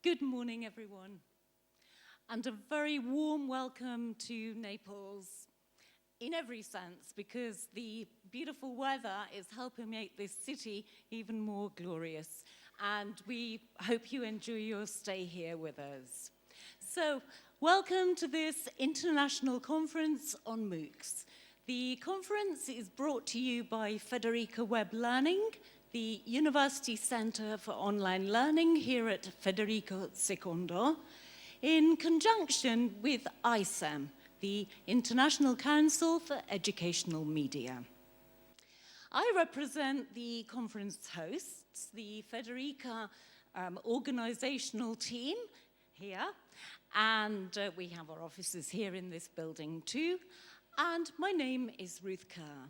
Good morning, everyone, and a very warm welcome to Naples in every sense, because the beautiful weather is helping make this city even more glorious, and we hope you enjoy your stay here with us. So, welcome to this international conference on MOOCs. The conference is brought to you by Federica Web Learning, the University Centre for Online Learning here at Federico II, in conjunction with ICEM, the International Council for Educational Media. I represent the conference hosts, the Federica organisational team here, and we have our offices here in this building too, and my name is Ruth Kerr.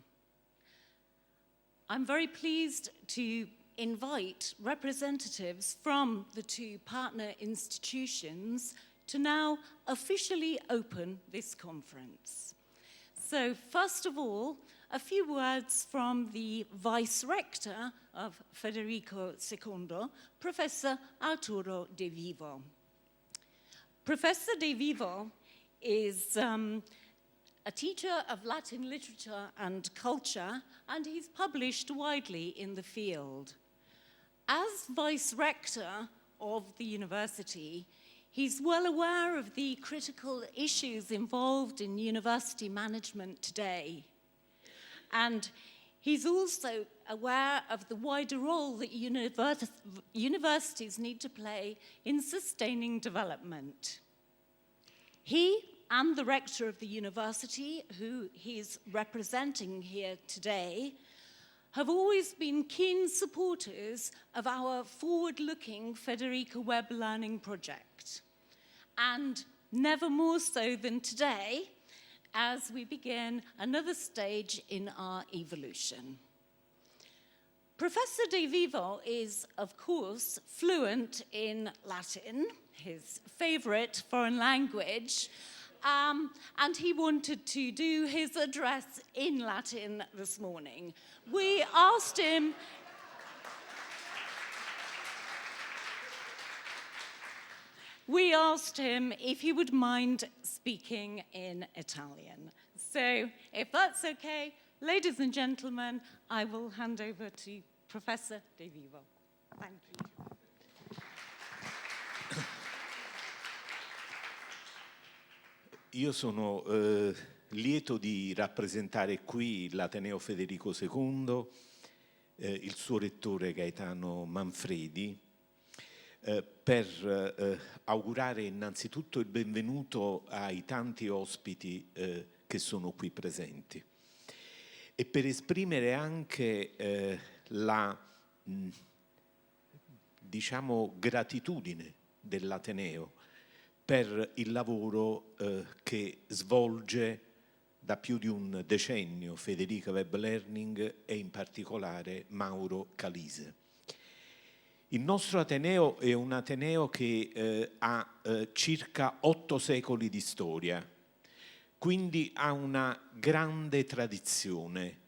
I'm very pleased to invite representatives from the two partner institutions to now officially open this conference. So first of all, a few words from the Vice Rector of Federico II, Professor Arturo De Vivo. Professor De Vivo is a teacher of Latin literature and culture, and he's published widely in the field. As Vice Rector of the university, he's well aware of the critical issues involved in university management today. And he's also aware of the wider role that universities need to play in sustaining development. He and the rector of the university, who he's representing here today, have always been keen supporters of our forward-looking Federica Web Learning project, and never more so than today as we begin another stage in our evolution. Professor De Vivo is, of course, fluent in Latin, his favorite foreign language, and he wanted to do his address in Latin this morning. We asked him if he would mind speaking in Italian. So, if that's okay, ladies and gentlemen, I will hand over to Professor De Vivo. Thank you. Io sono lieto di rappresentare qui l'Ateneo Federico II, il suo rettore Gaetano Manfredi, per augurare innanzitutto il benvenuto ai tanti ospiti che sono qui presenti e per esprimere anche la, gratitudine dell'Ateneo per il lavoro che svolge da più di un decennio Federica Web Learning e in particolare Mauro Calise. Il nostro Ateneo è un Ateneo che ha circa 8 secoli di storia, quindi ha una grande tradizione.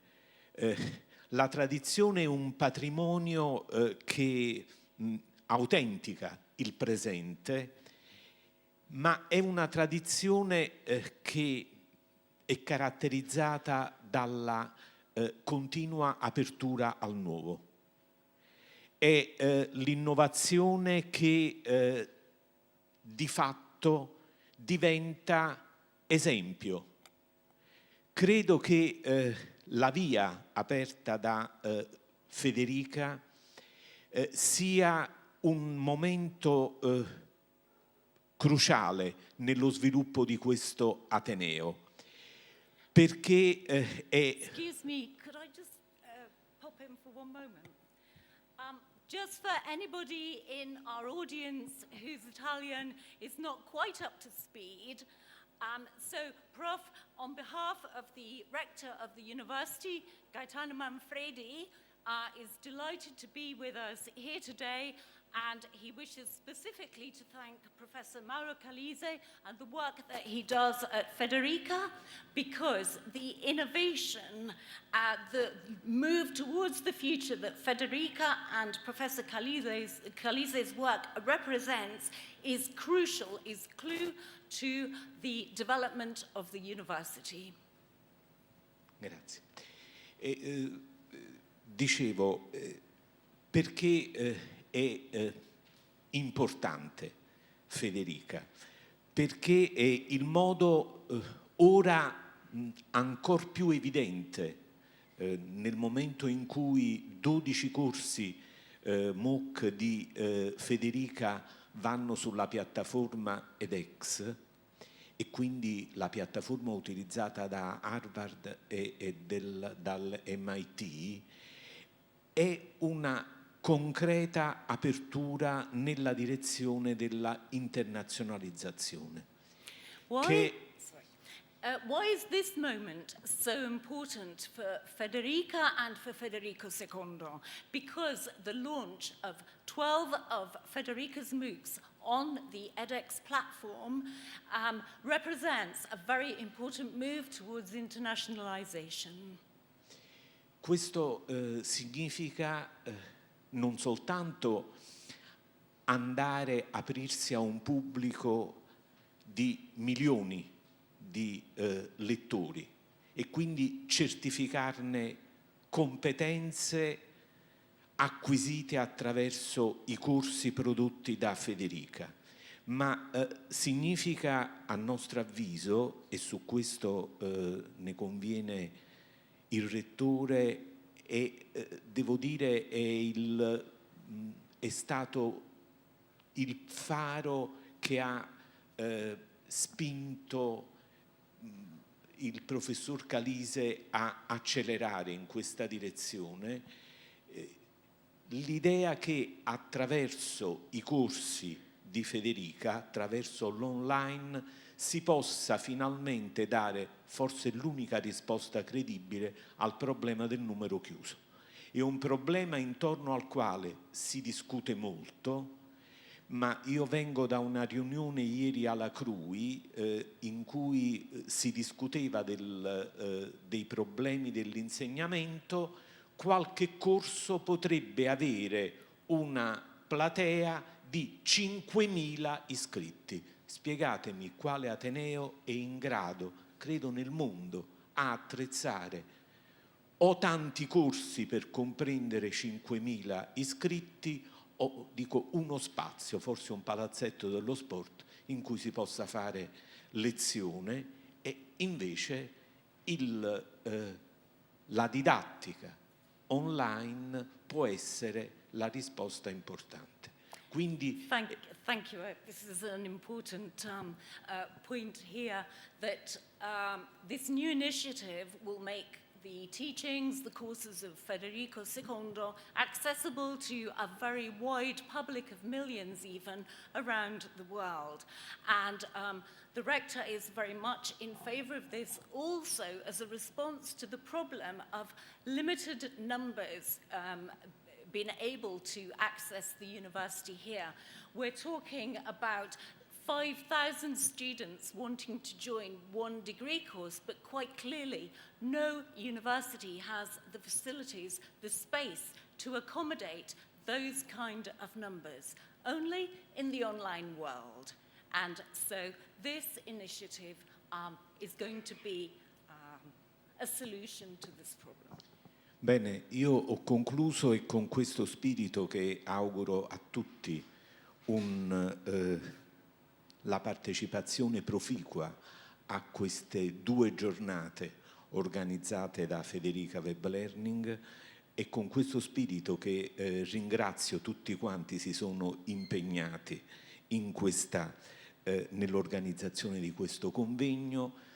La tradizione è un patrimonio che autentica il presente, ma è una tradizione che è caratterizzata dalla continua apertura al nuovo. È l'innovazione che di fatto diventa esempio. Credo che la via aperta da Federica sia un momento cruciale nello sviluppo di questo Ateneo, perché è... Excuse me, could I just pop in for one moment? Just for anybody in our audience whose Italian is not quite up to speed, so Prof, on behalf of the Rector of the University, Gaetano Manfredi, is delighted to be with us here today And he wishes specifically to thank Professor Mauro Calise and the work that he does at Federica, because the innovation, the move towards the future that Federica and Professor Calise's work represents is crucial, is clue to the development of the university. Grazie. Dicevo, perché è importante Federica? Perché è il modo ora ancor più evidente, nel momento in cui 12 corsi MOOC di Federica vanno sulla piattaforma edX, e quindi la piattaforma utilizzata da Harvard e dal MIT, è una concreta apertura nella direzione della internazionalizzazione. Why is this moment so important for Federica and for Federico II? Because the launch of 12 of Federica's MOOCs on the edX platform represents a very important move towards internationalization. Questo significa non soltanto andare a aprirsi a un pubblico di milioni di lettori e quindi certificarne competenze acquisite attraverso i corsi prodotti da Federica, ma significa, a nostro avviso, e su questo ne conviene il rettore, e devo dire è stato il faro che ha spinto il professor Calise a accelerare in questa direzione, l'idea che attraverso i corsi di Federica, attraverso l'online, si possa finalmente dare forse l'unica risposta credibile al problema del numero chiuso. È un problema intorno al quale si discute molto, ma io vengo da una riunione ieri alla CRUI in cui si discuteva dei problemi dell'insegnamento. Qualche corso potrebbe avere una platea di 5.000 iscritti. Spiegatemi quale ateneo è in grado, credo nel mondo, a attrezzare o tanti corsi per comprendere 5.000 iscritti, o dico uno spazio, forse un palazzetto dello sport, in cui si possa fare lezione, e invece la didattica online può essere la risposta importante. Quindi Thank you. This is an important point here, that this new initiative will make the teachings, the courses of Federico II accessible to a very wide public of millions even around the world. And the rector is very much in favor of this, also as a response to the problem of limited numbers being able to access the university here. We're talking about 5,000 students wanting to join one degree course, but quite clearly no university has the facilities, the space to accommodate those kind of numbers, only in the online world. And so this initiative is going to be a solution to this problem. Bene, io ho concluso, e con questo spirito che auguro a tutti la partecipazione proficua a queste 2 giornate organizzate da Federica Web Learning, e con questo spirito che ringrazio tutti quanti si sono impegnati nell'organizzazione di questo convegno.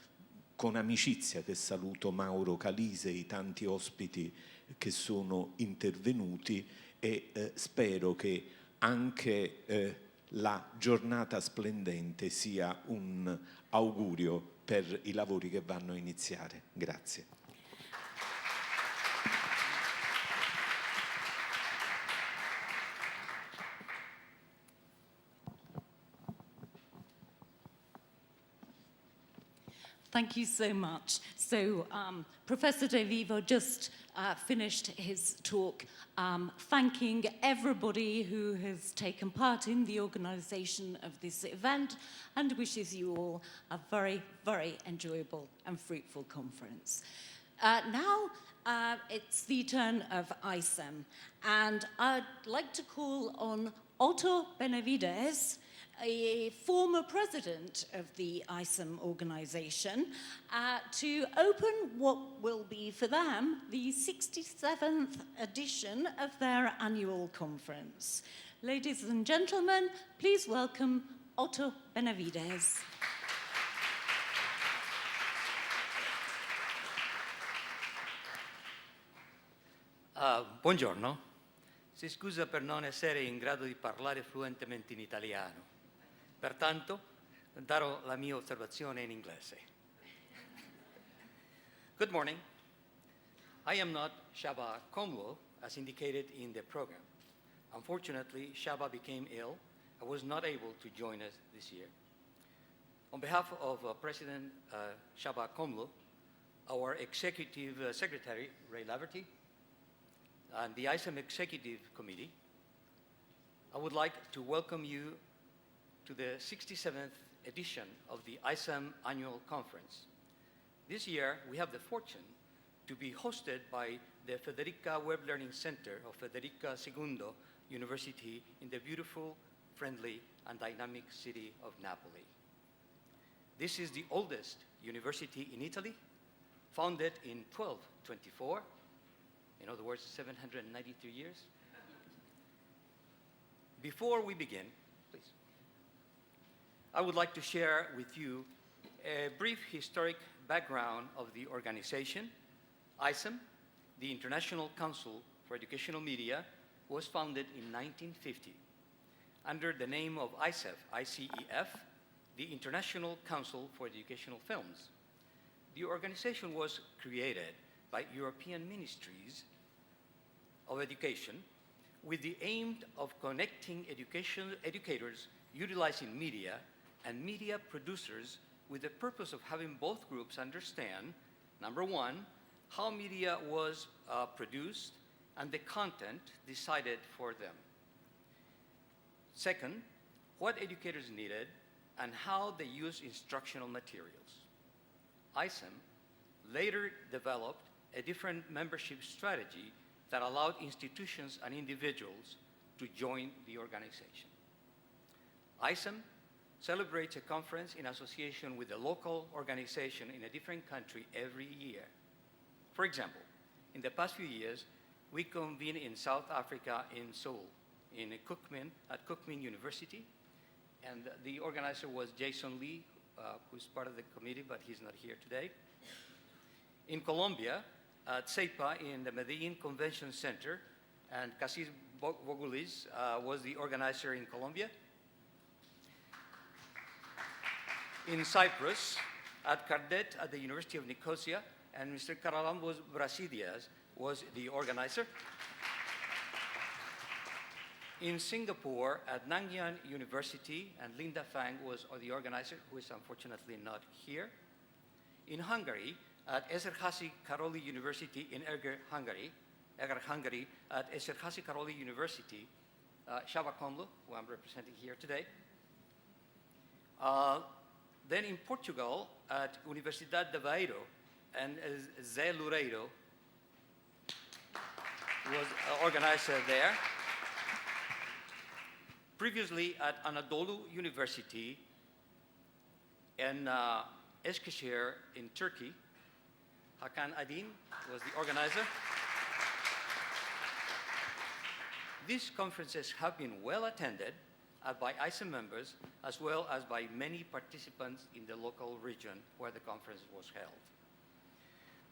Con amicizia che saluto Mauro Calise e i tanti ospiti che sono intervenuti, e spero che anche la giornata splendente sia un augurio per i lavori che vanno a iniziare. Grazie. Thank you so much. So Professor De Vivo just finished his talk thanking everybody who has taken part in the organization of this event and wishes you all a very, very enjoyable and fruitful conference. Now it's the turn of ICEM, and I'd like to call on Otto Benavides, a former president of the ICEM organization, to open what will be for them the 67th edition of their annual conference. Ladies and gentlemen, please welcome Otto Benavides. Buongiorno, si scusa per non essere in grado di parlare fluentemente in italiano, pertanto darò la mia osservazione in inglese. Good morning. I am not Shaba Komlo, as indicated in the program. Unfortunately, Shaba became ill and was not able to join us this year. On behalf of President Shaba Komlo, our Executive Secretary, Ray Laverty, and the ICEM Executive Committee, I would like to welcome you to the 67th edition of the ICEM Annual Conference. This year, we have the fortune to be hosted by the Federica Web Learning Center of Federica II University in the beautiful, friendly, and dynamic city of Napoli. This is the oldest university in Italy, founded in 1224, in other words, 792 years. Before we begin, please, I would like to share with you a brief historic background of the organization. ICEM, the International Council for Educational Media, was founded in 1950 under the name of ICEF, ICEF, the International Council for Educational Films. The organization was created by European ministries of education with the aim of connecting educators utilizing media and media producers with the purpose of having both groups understand, number one, how media was produced and the content decided for them. Second, what educators needed and how they used instructional materials. ICEM later developed a different membership strategy that allowed institutions and individuals to join the organization. ICEM celebrates a conference in association with a local organization in a different country every year. For example, in the past few years, we convened in South Africa in Seoul, at Cookmin University, and the organizer was Jason Lee, who's part of the committee, but he's not here today. In Colombia, at CEPA in the Medellin Convention Center, and Casis Bogulis was the organizer in Colombia. In Cyprus, at Cardet at the University of Nicosia, and Mr. Karalambos Brasidias was the organizer. In Singapore, at Nanyang University, and Linda Fang was the organizer, who is unfortunately not here. In Hungary, at Eserházy Karoli University in Eger, Hungary, at Eserházy Karoli University, Shaba Komlo, who I'm representing here today. Then in Portugal, at Universidade de Aveiro, and Zé Loureiro was organizer there. Previously at Anadolu University in Eskişehir in Turkey, Hakan Adin was the organizer. These conferences have been well attended by ICEM members as well as by many participants in the local region where the conference was held.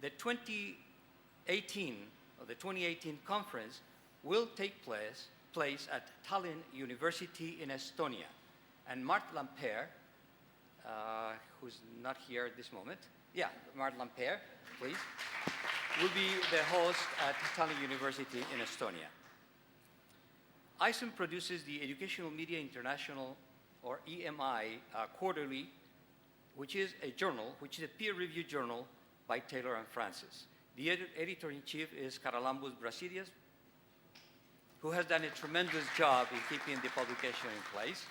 The 2018 conference will take place at Tallinn University in Estonia. And Mart Lamper, who's not here at this moment, Mart Lamper, please, will be the host at Tallinn University in Estonia. ICEM produces the Educational Media International, or EMI, quarterly which is a peer-reviewed journal by Taylor and Francis. The editor-in-chief is Carolambos Brasidas, who has done a tremendous job in keeping the publication in place.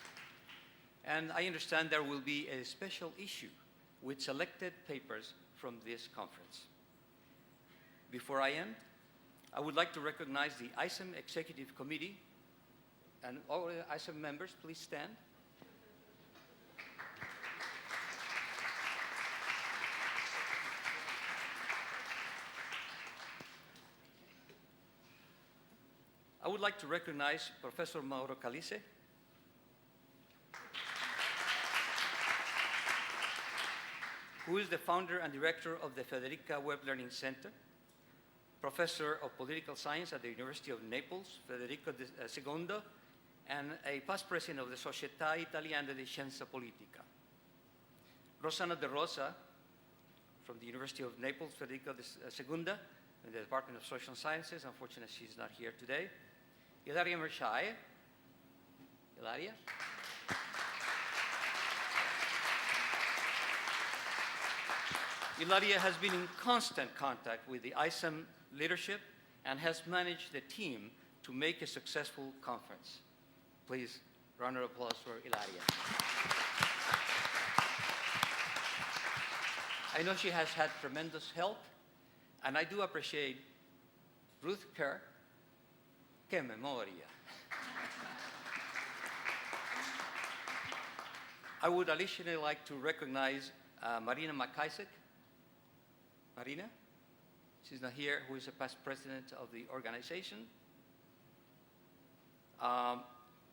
And I understand there will be a special issue with selected papers from this conference. Before I end, I would like to recognize the ICEM Executive Committee, and all the ICEM members, please stand. I would like to recognize Professor Mauro Calice, who is the founder and director of the Federica Web Learning Center, professor of political science at the University of Naples, Federico II, and a past president of the Società Italiana di Scienza Politica. Rosana De Rosa, from the University of Naples, Federico II, in the Department of Social Sciences. Unfortunately, she's not here today. Ilaria Mershai. Ilaria. Ilaria has been in constant contact with the ICEM leadership and has managed the team to make a successful conference. Please, round of applause for Ilaria. I know she has had tremendous help, and I do appreciate Ruth Kerr. Que memoria. I would additionally like to recognize Marina McIsaac. Marina, she's not here, who is a past president of the organization.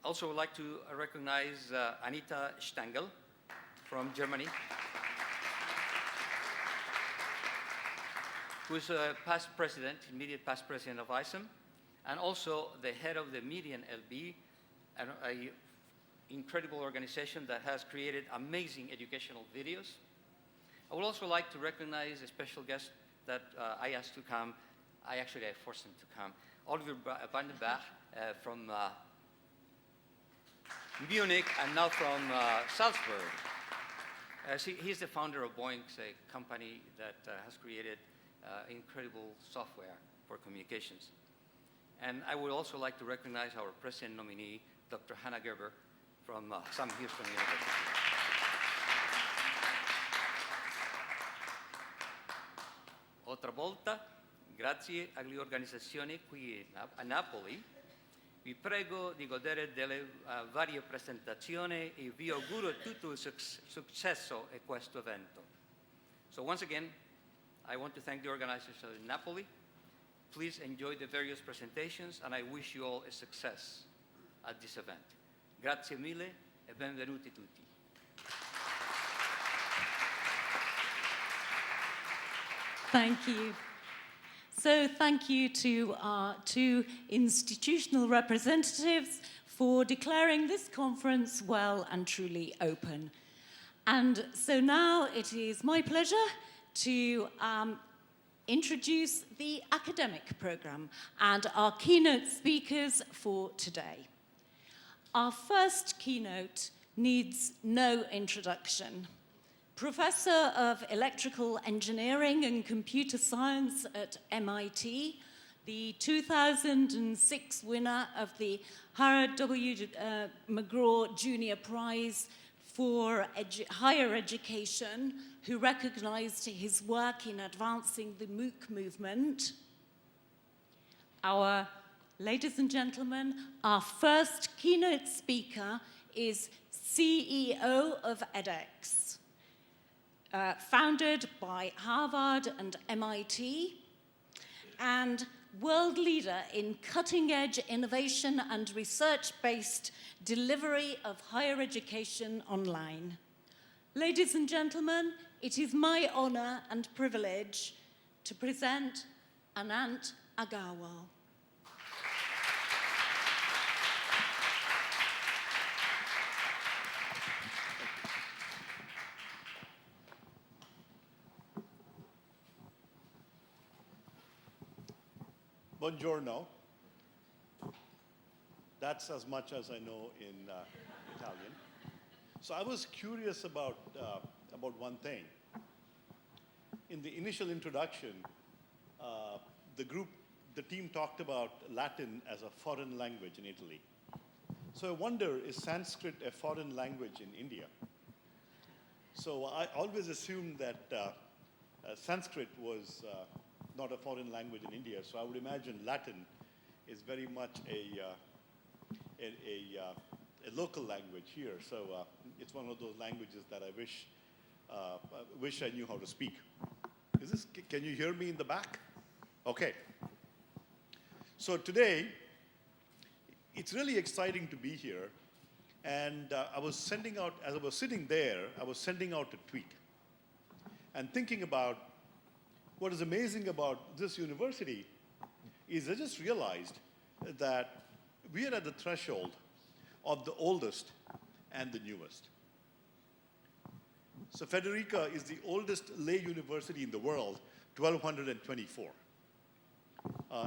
Also would like to recognize Anita Stangl from Germany, who is a past president, immediate past president of ICEM, and also the head of the Median LB, an incredible organization that has created amazing educational videos. I would also like to recognize a special guest that I asked to come. I forced him to come. Oliver Vandenbach from Munich and now from Salzburg. He's the founder of Boeing's a company that has created incredible software for communications. And I would also like to recognize our president nominee, Dr. Hannah Gerber from Sam Houston University. Altra volta, grazie alle organizzazioni qui a Napoli. Vi prego di godere delle varie presentazioni e vi auguro tutto il successo in questo evento. So once again, I want to thank the organizers of Napoli. Please enjoy the various presentations, and I wish you all a success at this event. Grazie mille e benvenuti tutti. Thank you. So thank you to our two institutional representatives for declaring this conference well and truly open. And so now it is my pleasure to introduce the academic program and our keynote speakers for today. Our first keynote needs no introduction. Professor of Electrical Engineering and Computer Science at MIT, the 2006 winner of the Howard W. McGraw Junior Prize for Higher Education, who recognized his work in advancing the MOOC movement. Ladies and gentlemen, our first keynote speaker is CEO of edX. Founded by Harvard and MIT, and world leader in cutting-edge innovation and research-based delivery of higher education online. Ladies and gentlemen, it is my honor and privilege to present Anant Agarwal. Buongiorno. That's as much as I know in Italian. So I was curious about about one thing. In the initial introduction, the team talked about Latin as a foreign language in Italy. So I wonder, is Sanskrit a foreign language in India? So I always assumed that Sanskrit was not a foreign language in India, so I would imagine Latin is very much a local language here. So it's one of those languages that I wish I knew how to speak. Can you hear me in the back? Okay. So today, it's really exciting to be here. And as I was sitting there, I was sending out a tweet and thinking about what is amazing about this university is I just realized that we are at the threshold of the oldest and the newest. So Federica is the oldest lay university in the world, 1224.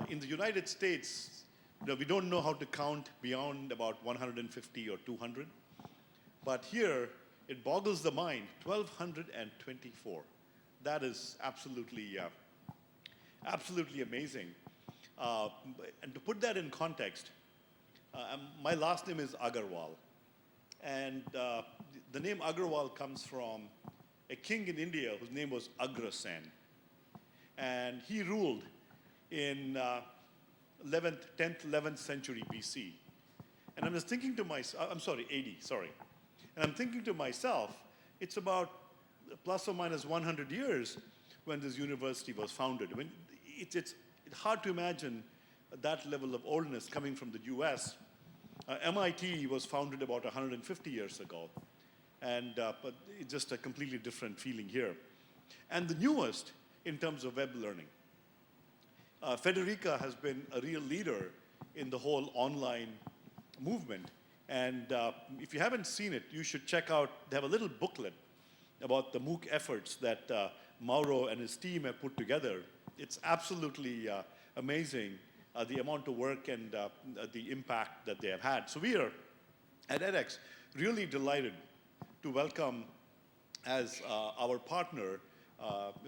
In the United States, we don't know how to count beyond about 150 or 200. But here, it boggles the mind, 1224. That is absolutely amazing. And to put that in context, my last name is Agarwal. And the name Agarwal comes from a king in India whose name was Agrasen. And he ruled in 10th, 11th century BC. And I was thinking to myself, I'm sorry, AD, sorry. And I'm thinking to myself, it's about plus or minus 100 years when this university was founded. I mean, it's hard to imagine that level of oldness coming from the US. MIT was founded about 150 years ago. And but it's just a completely different feeling here. And the newest in terms of web learning. Federica has been a real leader in the whole online movement. And if you haven't seen it, you should check out, they have a little booklet about the MOOC efforts that Mauro and his team have put together. It's absolutely amazing the amount of work and the impact that they have had. So we are, at edX, really delighted to welcome as our partner,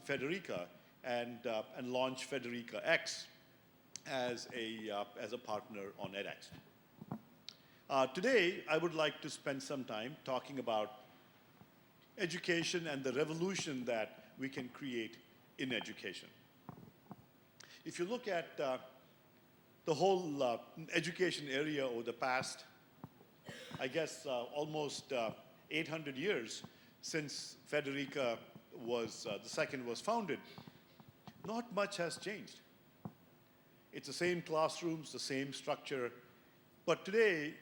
Federica, and launch Federica X as a partner on edX. Today, I would like to spend some time talking about education and the revolution that we can create in education. If you look at the whole education area over the past, I guess, almost 800 years since Federica II was founded, not much has changed. It's the same classrooms, the same structure, but today,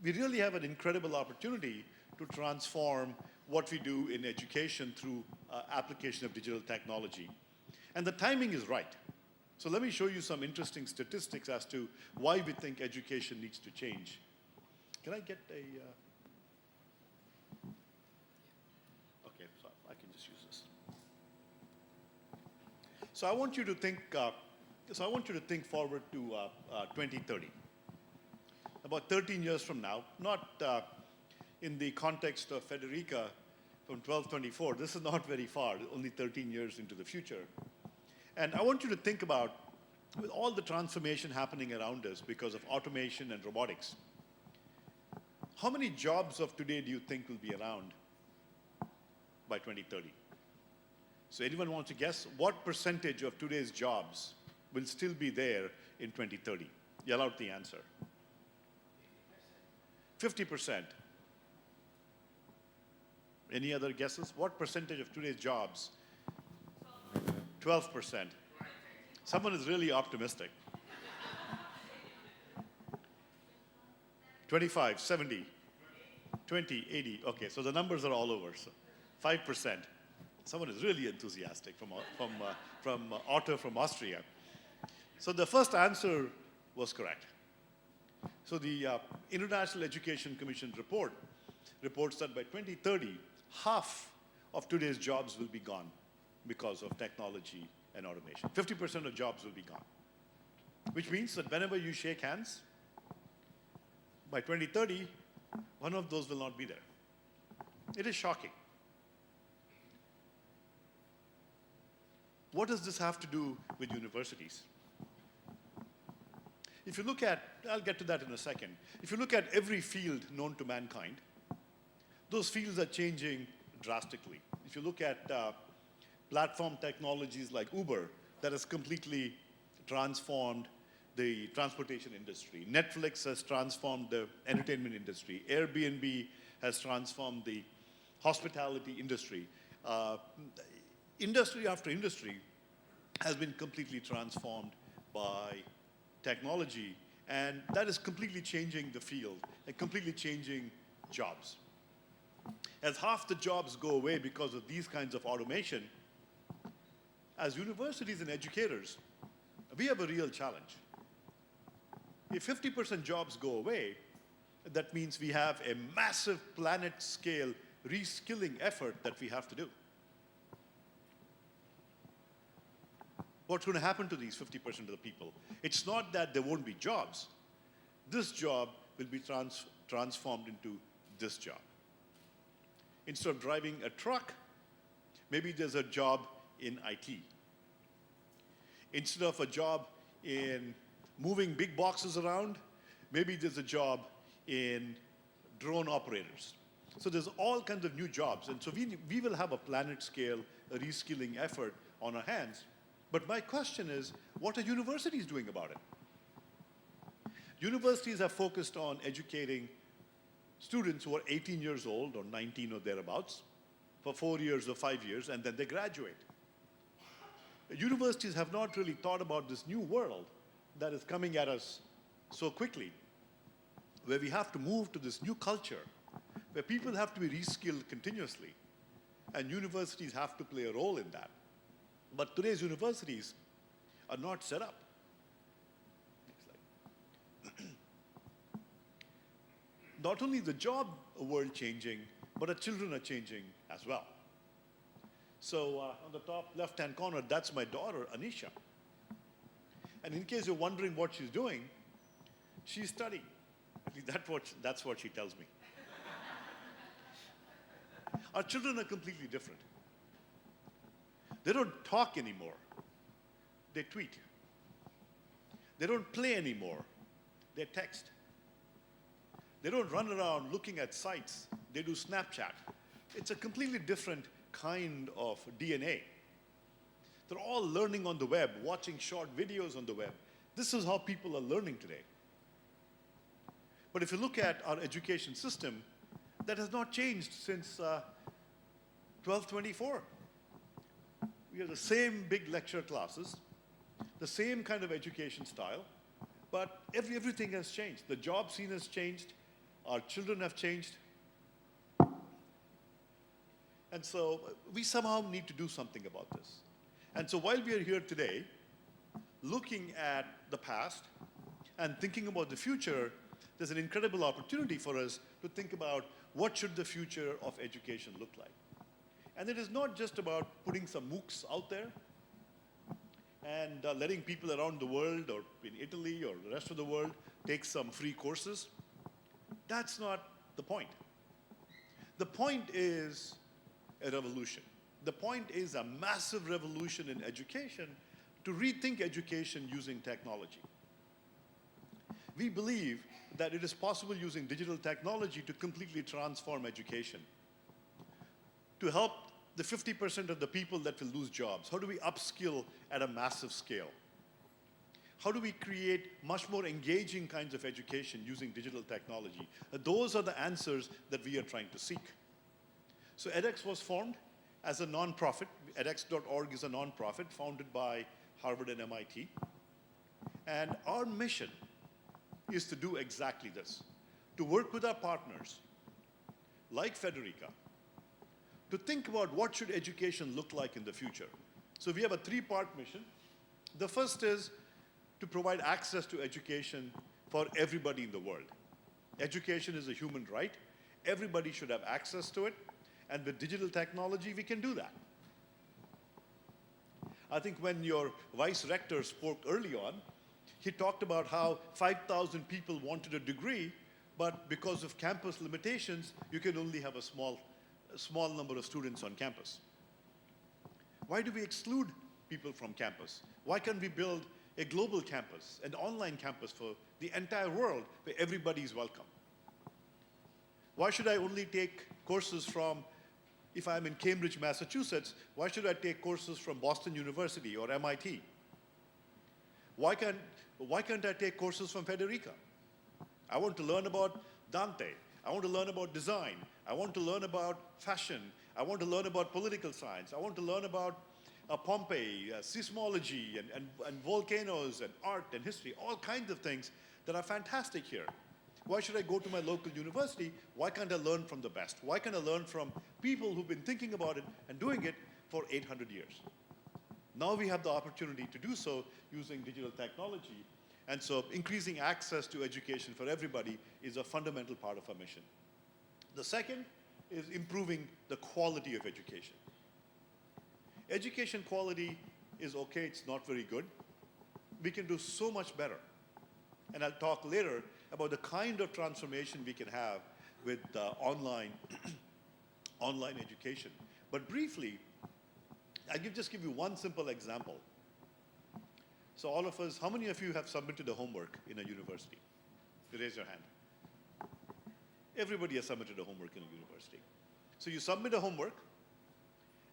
we really have an incredible opportunity to transform what we do in education through application of digital technology. And the timing is right. So let me show you some interesting statistics as to why we think education needs to change. Can I get a... Okay, so I can just use this. So I want you to think forward to 2030. About 13 years from now, not in the context of Federica from 1224, this is not very far, only 13 years into the future. And I want you to think about, with all the transformation happening around us because of automation and robotics, how many jobs of today do you think will be around by 2030? So anyone wants to guess what percentage of today's jobs will still be there in 2030? Yell out the answer. 50%. Any other guesses? What percentage of today's jobs? 12%. Someone is really optimistic. 25, 70, 20, 80. Okay, so the numbers are all over. So 5%. Someone is really enthusiastic from Otto from Austria. So the first answer was correct. So the International Education Commission reports that by 2030, half of today's jobs will be gone because of technology and automation. 50% of jobs will be gone. Which means that whenever you shake hands, by 2030, one of those will not be there. It is shocking. what does this have to do with universities? If you look at, I'll get to that in a second. If you look at every field known to mankind, those fields are changing drastically. If you look at platform technologies like Uber, that has completely transformed the transportation industry. Netflix has transformed the entertainment industry. Airbnb has transformed the hospitality industry. Industry after industry has been completely transformed by technology, and that is completely changing the field and completely changing jobs. As half the jobs go away because of these kinds of automation, as universities and educators, we have a real challenge. If 50% jobs go away, that means we have a massive planet-scale reskilling effort that we have to do. What's going to happen to these 50% of the people? It's not that there won't be jobs. This job will be transformed into this job. Instead of driving a truck, maybe there's a job in IT. Instead of a job in moving big boxes around, maybe there's a job in drone operators. So there's all kinds of new jobs. And so we will have a planet-scale reskilling effort on our hands. But my question is, what are universities doing about it? Universities have focused on educating students who are 18 years old or 19 or thereabouts for 4 years or 5 years, and then they graduate. Universities have not really thought about this new world that is coming at us so quickly, where we have to move to this new culture, where people have to be reskilled continuously, and universities have to play a role in that. But today's universities are not set up. Next slide. Not only the job world changing, but our children are changing as well. So on the top left-hand corner, that's my daughter, Anisha. And in case you're wondering what she's doing, she's studying. At least that's what she tells me. Our children are completely different. They don't talk anymore. They tweet. They don't play anymore. They text. They don't run around looking at sites. They do Snapchat. It's a completely different kind of DNA. They're all learning on the web, watching short videos on the web. This is how people are learning today. But if you look at our education system, that has not changed since 1224. We have the same big lecture classes, the same kind of education style, but everything has changed. The job scene has changed. Our children have changed. And so we somehow need to do something about this. And so while we are here today, looking at the past and thinking about the future, there's an incredible opportunity for us to think about what should the future of education look like. And it is not just about putting some MOOCs out there and letting people around the world or in Italy or the rest of the world take some free courses. That's not the point. The point is a revolution. The point is a massive revolution in education to rethink education using technology. We believe that it is possible using digital technology to completely transform education, to help the 50% of the people that will lose jobs. How do we upskill at a massive scale? How do we create much more engaging kinds of education using digital technology? Those are the answers that we are trying to seek. So edX was formed as a nonprofit. edX.org is a nonprofit founded by Harvard and MIT. And our mission is to do exactly this, to work with our partners, like Federica, to think about what should education look like in the future. So we have a three-part mission. The first is to provide access to education for everybody in the world. Education is a human right. Everybody should have access to it. And with digital technology, we can do that. I think when your vice rector spoke early on, he talked about how 5,000 people wanted a degree, but because of campus limitations, you can only have a small number of students on campus. Why do we exclude people from campus? Why can't we build a global campus, an online campus for the entire world where everybody is welcome? Why should I only take courses from, if I'm in Cambridge, Massachusetts, why should I take courses from Boston University or MIT? Why can't I take courses from Federica? I want to learn about Dante. I want to learn about design. I want to learn about fashion. I want to learn about political science. I want to learn about Pompeii, seismology, and volcanoes, and art, and history, all kinds of things that are fantastic here. Why should I go to my local university? Why can't I learn from the best? Why can't I learn from people who've been thinking about it and doing it for 800 years? Now we have the opportunity to do so using digital technology. And so increasing access to education for everybody is a fundamental part of our mission. The second is improving the quality of education. Education quality is okay, it's not very good. We can do so much better. And I'll talk later about the kind of transformation we can have with online education. But briefly, I'll just give you one simple example. So all of us, how many of you have submitted a homework in a university? You raise your hand. Everybody has submitted a homework in a university. So you submit a homework,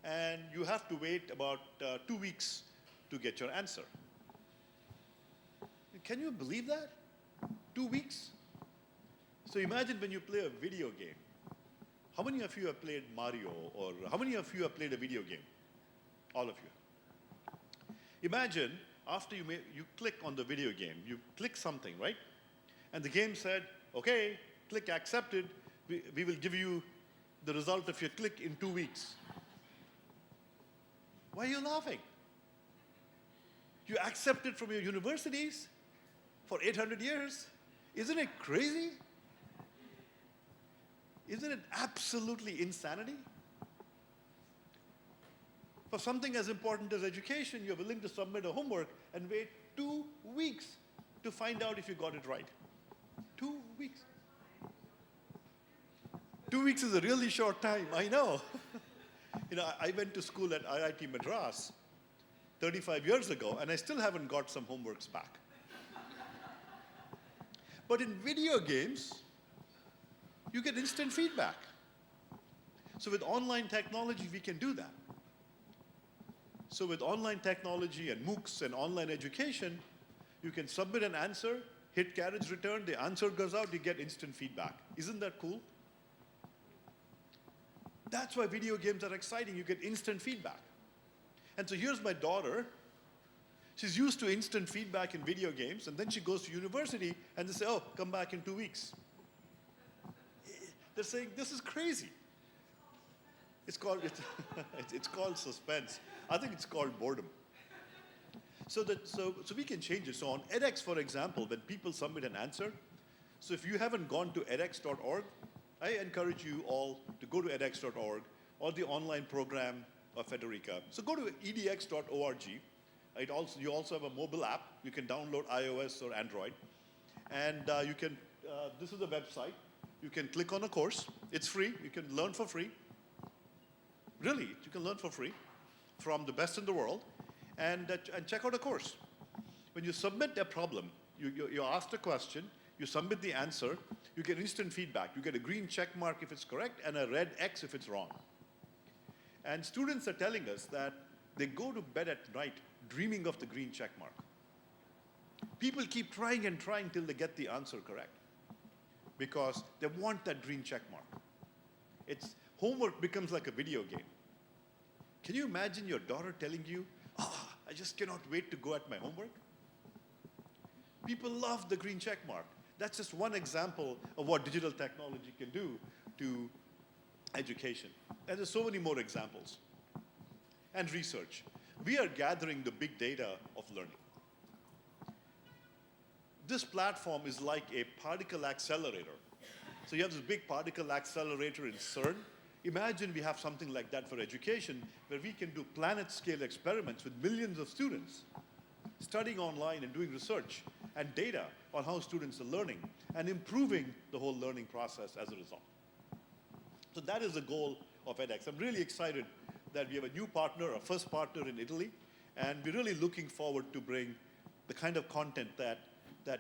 and you have to wait about 2 weeks to get your answer. Can you believe that? 2 weeks? So imagine when you play a video game. How many of you have played Mario, or how many of you have played a video game? All of you. Imagine after you click on the video game, you click something, right? And the game said, okay, click accepted, we will give you the result of your click in 2 weeks. Why are you laughing? You accepted from your universities for 800 years? Isn't it crazy? Isn't it absolutely insanity? For something as important as education, you're willing to submit a homework and wait 2 weeks to find out if you got it right. 2 weeks. 2 weeks is a really short time, I know. I went to school at IIT Madras 35 years ago, and I still haven't got some homeworks back. But in video games, you get instant feedback. So with online technology, we can do that. So with online technology and MOOCs and online education, you can submit an answer, hit carriage return, the answer goes out, you get instant feedback. Isn't that cool? That's why video games are exciting. You get instant feedback. And so here's my daughter. She's used to instant feedback in video games, and then she goes to university, and they say, oh, come back in 2 weeks. They're saying, this is crazy. It's called suspense. I think it's called boredom. So we can change it. So on edX, for example, when people submit an answer, so if you haven't gone to edX.org, I encourage you all to go to edX.org or the online program of Federica. So go to edx.org. You also have a mobile app. You can download iOS or Android. And this is the website. You can click on a course. It's free. You can learn for free. Really, you can learn for free from the best in the world and check out a course. When you submit a problem, you ask the question, you submit the answer, you get instant feedback. You get a green check mark if it's correct and a red X if it's wrong. And students are telling us that they go to bed at night dreaming of the green check mark. People keep trying and trying till they get the answer correct because they want that green check mark. Homework becomes like a video game. Can you imagine your daughter telling you, I just cannot wait to go at my homework? People love the green check mark. That's just one example of what digital technology can do to education. And there's so many more examples. And research. We are gathering the big data of learning. This platform is like a particle accelerator. So you have this big particle accelerator in CERN. Imagine we have something like that for education, where we can do planet-scale experiments with millions of students, studying online and doing research and data on how students are learning and improving the whole learning process as a result. So that is the goal of edX. I'm really excited that we have a new partner, our first partner in Italy, And we're really looking forward to bring the kind of content that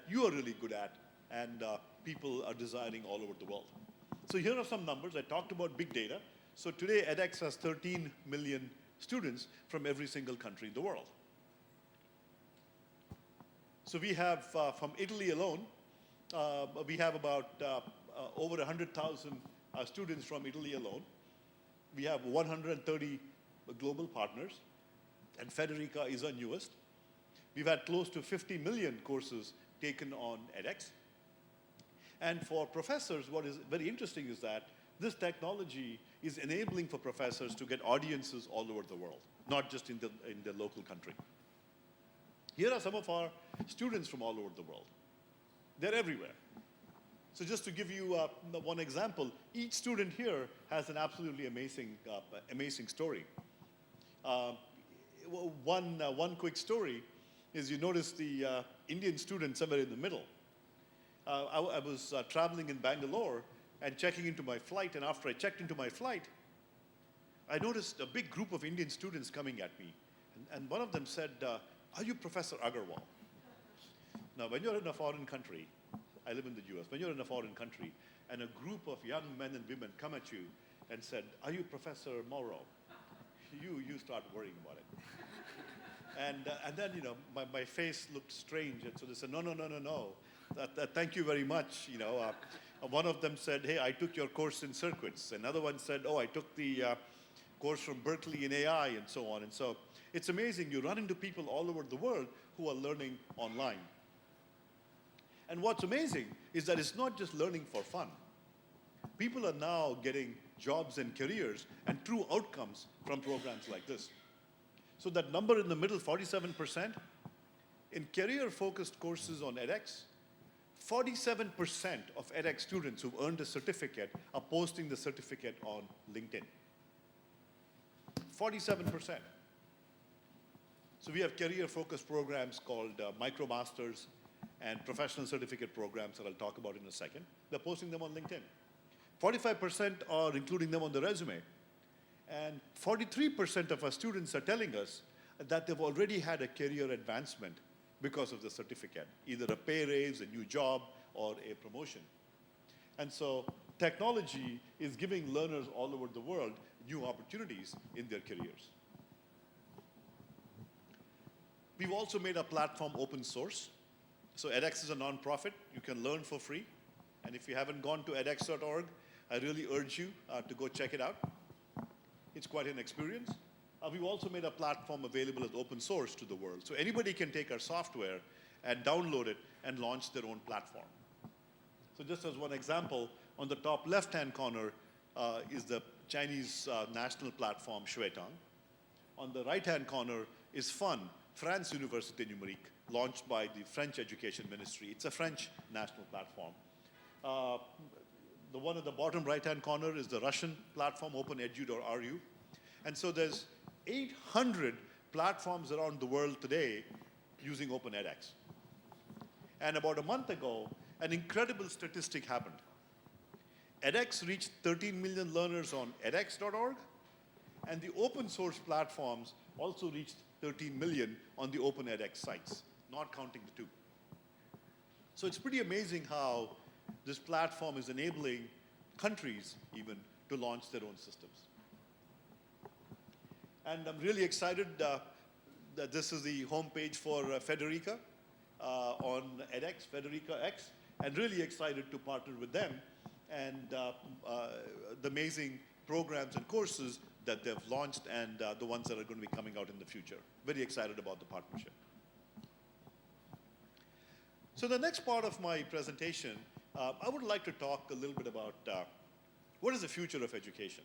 you are really good at and people are desiring all over the world. So here are some numbers. I talked about big data. So today, edX has 13 million students from every single country in the world. So we have, from Italy alone, we have about over 100,000 students from Italy alone. We have 130 global partners, and Federica is our newest. We've had close to 50 million courses taken on edX. And for professors, what is very interesting is that this technology is enabling for professors to get audiences all over the world, not just in the local country. Here are some of our students from all over the world. They're everywhere. So just to give you one example, each student here has an absolutely amazing story. One quick story is you notice the Indian student somewhere in the middle. I was traveling in Bangalore and checking into my flight, and after I checked into my flight, I noticed a big group of Indian students coming at me. And one of them said, are you Professor Agarwal? Now, when you're in a foreign country, I live in the US, when you're in a foreign country and a group of young men and women come at you and said, are you Professor Morrow? You start worrying about it. And then, you know, my face looked strange, and so they said, no. Thank you very much. You know, one of them said, hey, I took your course in circuits. Another one said, oh, I took the course from Berkeley in AI, and so on. And so it's amazing. You run into people all over the world who are learning online. And what's amazing is that it's not just learning for fun. People are now getting jobs and careers and true outcomes from programs like this. So that number in the middle, 47%, in career-focused courses on edX, 47% of edX students who've earned a certificate are posting the certificate on LinkedIn. 47%. So we have career-focused programs called MicroMasters and professional certificate programs that I'll talk about in a second. They're posting them on LinkedIn. 45% are including them on the resume. And 43% of our students are telling us that they've already had a career advancement because of the certificate, either a pay raise, a new job, or a promotion. And so technology is giving learners all over the world new opportunities in their careers. We've also made our platform open source. So edX is a nonprofit. You can learn for free. And if you haven't gone to edX.org, I really urge you to go check it out. It's quite an experience. We've also made a platform available as open source to the world. So anybody can take our software and download it and launch their own platform. So just as one example, on the top left-hand corner is the Chinese national platform, Shuetang. On the right-hand corner is FUN, France Université Numérique, launched by the French Education Ministry. It's a French national platform. The one at the bottom right-hand corner is the Russian platform, OpenEdu.ru. And so there's 800 platforms around the world today using OpenEdX. And about a month ago, an incredible statistic happened. edX reached 13 million learners on edX.org, and the open source platforms also reached 13 million on the OpenEdX sites, not counting the two. So it's pretty amazing how this platform is enabling countries even to launch their own systems. And I'm really excited that this is the homepage for Federica on edX, Federica X, and really excited to partner with them and the amazing programs and courses that they've launched and the ones that are going to be coming out in the future. Very excited about the partnership. So the next part of my presentation, I would like to talk a little bit about what is the future of education.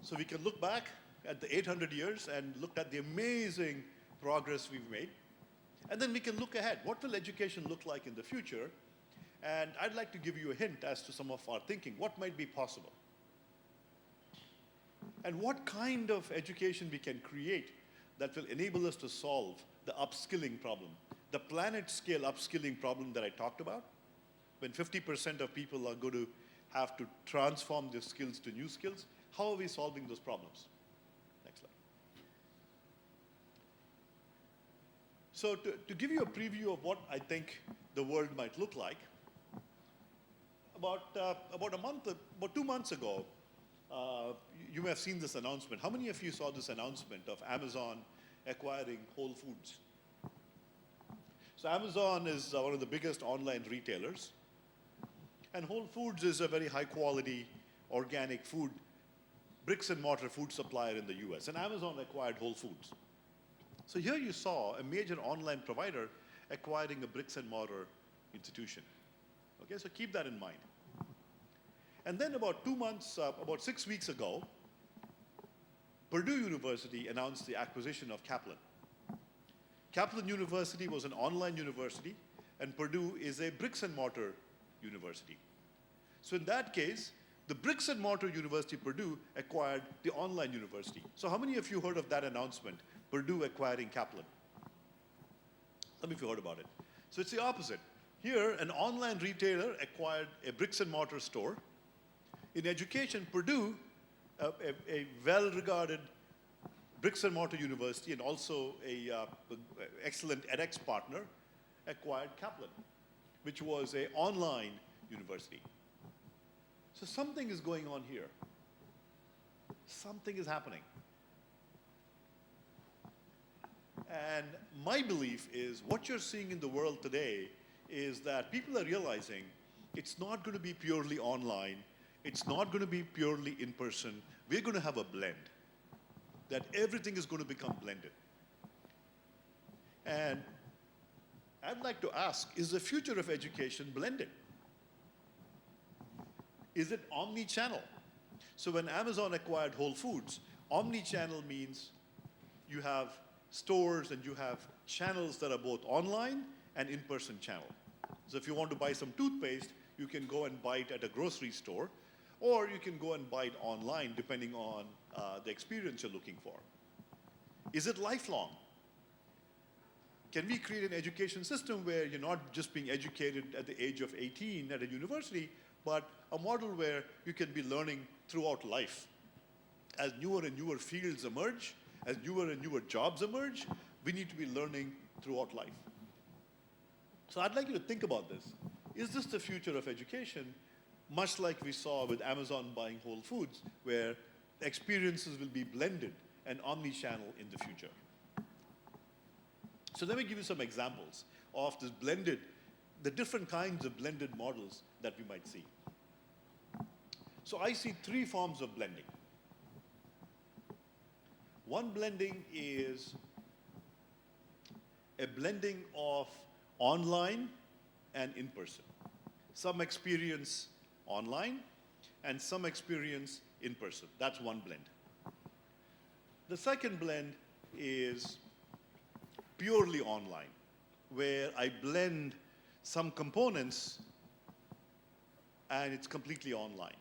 So we can look back at the 800 years and look at the amazing progress we've made. And then we can look ahead. What will education look like in the future? And I'd like to give you a hint as to some of our thinking. What might be possible? And what kind of education we can create that will enable us to solve the upskilling problem, the planet-scale upskilling problem that I talked about, when 50% of people are going to have to transform their skills to new skills. How are we solving those problems? Next slide. So to give you a preview of what I think the world might look like, about 2 months ago, you may have seen this announcement. How many of you saw this announcement of Amazon acquiring Whole Foods? So Amazon is one of the biggest online retailers, and Whole Foods is a very high quality organic food, bricks and mortar food supplier in the US, and Amazon acquired Whole Foods. So here you saw a major online provider acquiring a bricks and mortar institution. Okay, so keep that in mind. And then about 6 weeks ago, Purdue University announced the acquisition of Kaplan. Kaplan University was an online university, and Purdue is a bricks and mortar university. So in that case, the bricks and mortar university, Purdue, acquired the online university. So how many of you heard of that announcement, Purdue acquiring Kaplan? Some of you heard about it. So it's the opposite. Here, an online retailer acquired a bricks and mortar store. In education, Purdue, a well-regarded bricks and mortar university and also a excellent edX partner, acquired Kaplan, which was an online university. So something is going on here. Something is happening. And my belief is what you're seeing in the world today is that people are realizing it's not going to be purely online. It's not going to be purely in person. We're going to have a blend. That everything is going to become blended. And I'd like to ask, is the future of education blended? Is it omni-channel? So when Amazon acquired Whole Foods, omni-channel means you have stores and you have channels that are both online and in-person channel. So if you want to buy some toothpaste, you can go and buy it at a grocery store, or you can go and buy it online depending on the experience you're looking for. Is it lifelong? Can we create an education system where you're not just being educated at the age of 18 at a university, but a model where you can be learning throughout life? As newer and newer fields emerge, as newer and newer jobs emerge, we need to be learning throughout life. So I'd like you to think about this. Is this the future of education? Much like we saw with Amazon buying Whole Foods, where experiences will be blended and omni-channel in the future. So let me give you some examples of this blended, the different kinds of blended models that we might see. So I see 3 forms of blending. One blending is a blending of online and in-person. Some experience online and some experience in person. That's one blend. The second blend is purely online, where I blend some components and it's completely online.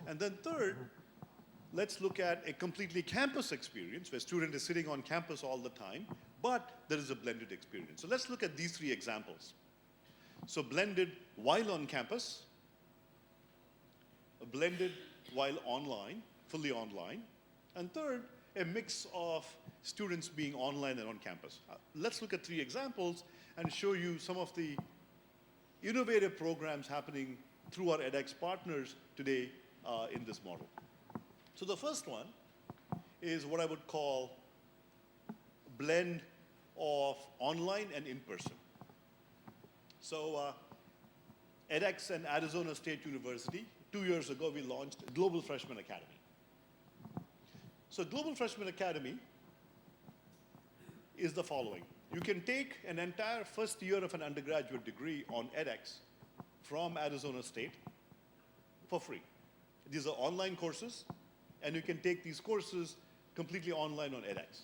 And then third, let's look at a completely campus experience where student is sitting on campus all the time, but there is a blended experience. So let's look at these 3 examples. So blended while on campus, blended while online, fully online, and third, a mix of students being online and on campus. Let's look at 3 examples and show you some of the innovative programs happening through our edX partners today in this model. So the first one is what I would call blend of online and in-person. So edX and Arizona State University, 2 years ago, we launched Global Freshman Academy. So Global Freshman Academy is the following. You can take an entire first year of an undergraduate degree on edX from Arizona State for free. These are online courses, and you can take these courses completely online on edX.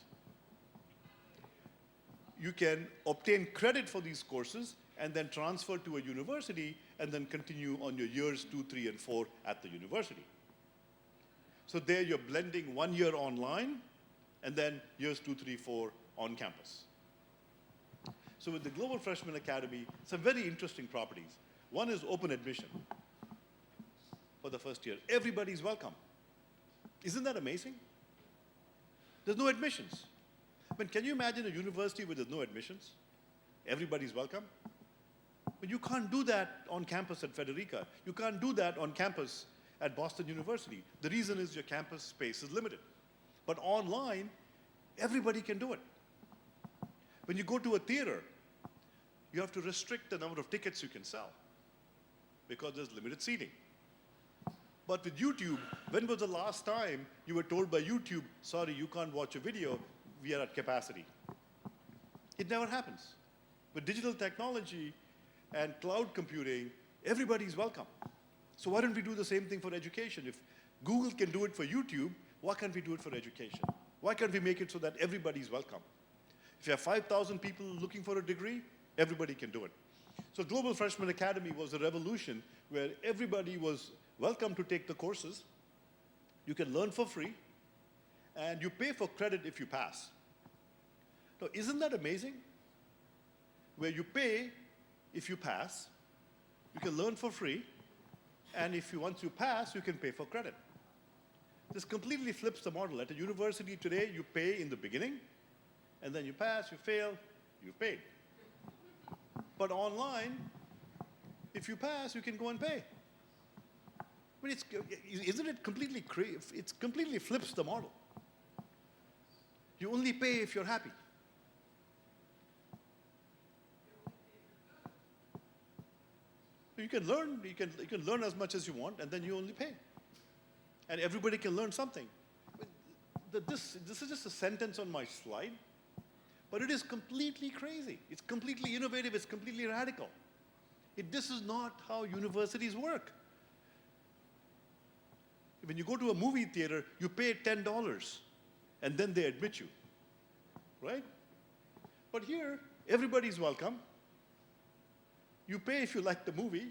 You can obtain credit for these courses and then transfer to a university and then continue on your years 2, 3, and 4 at the university. So there you're blending 1 year online and then years 2, 3, 4 on campus. So with the Global Freshman Academy, some very interesting properties. One is open admission for the first year. Everybody's welcome. Isn't that amazing? There's no admissions. But can you imagine a university where there's no admissions? Everybody's welcome? But you can't do that on campus at Federica. You can't do that on campus at Boston University. The reason is your campus space is limited. But online, everybody can do it. When you go to a theater, you have to restrict the number of tickets you can sell because there's limited seating. But with YouTube, when was the last time you were told by YouTube, sorry, you can't watch a video, we are at capacity? It never happens. With digital technology and cloud computing, everybody's welcome. So why don't we do the same thing for education? If Google can do it for YouTube, why can't we do it for education? Why can't we make it so that everybody's welcome? If you have 5,000 people looking for a degree, everybody can do it. So Global Freshman Academy was a revolution where everybody was welcome to take the courses. You can learn for free, and you pay for credit if you pass. Now, isn't that amazing? Where you pay if you pass, you can learn for free, and once you pass, you can pay for credit. This completely flips the model. At a university today, you pay in the beginning, and then you pass, you fail, you've paid. But online, if you pass, you can go and pay. I mean, isn't it completely crazy? It completely flips the model. You only pay if you're happy. You can learn as much as you want, and then you only pay. And everybody can learn something. This is just a sentence on my slide, but it is completely crazy. It's completely innovative. It's completely radical. This is not how universities work. When you go to a movie theater, you pay $10, and then they admit you, right? But here, everybody's welcome. You pay if you like the movie.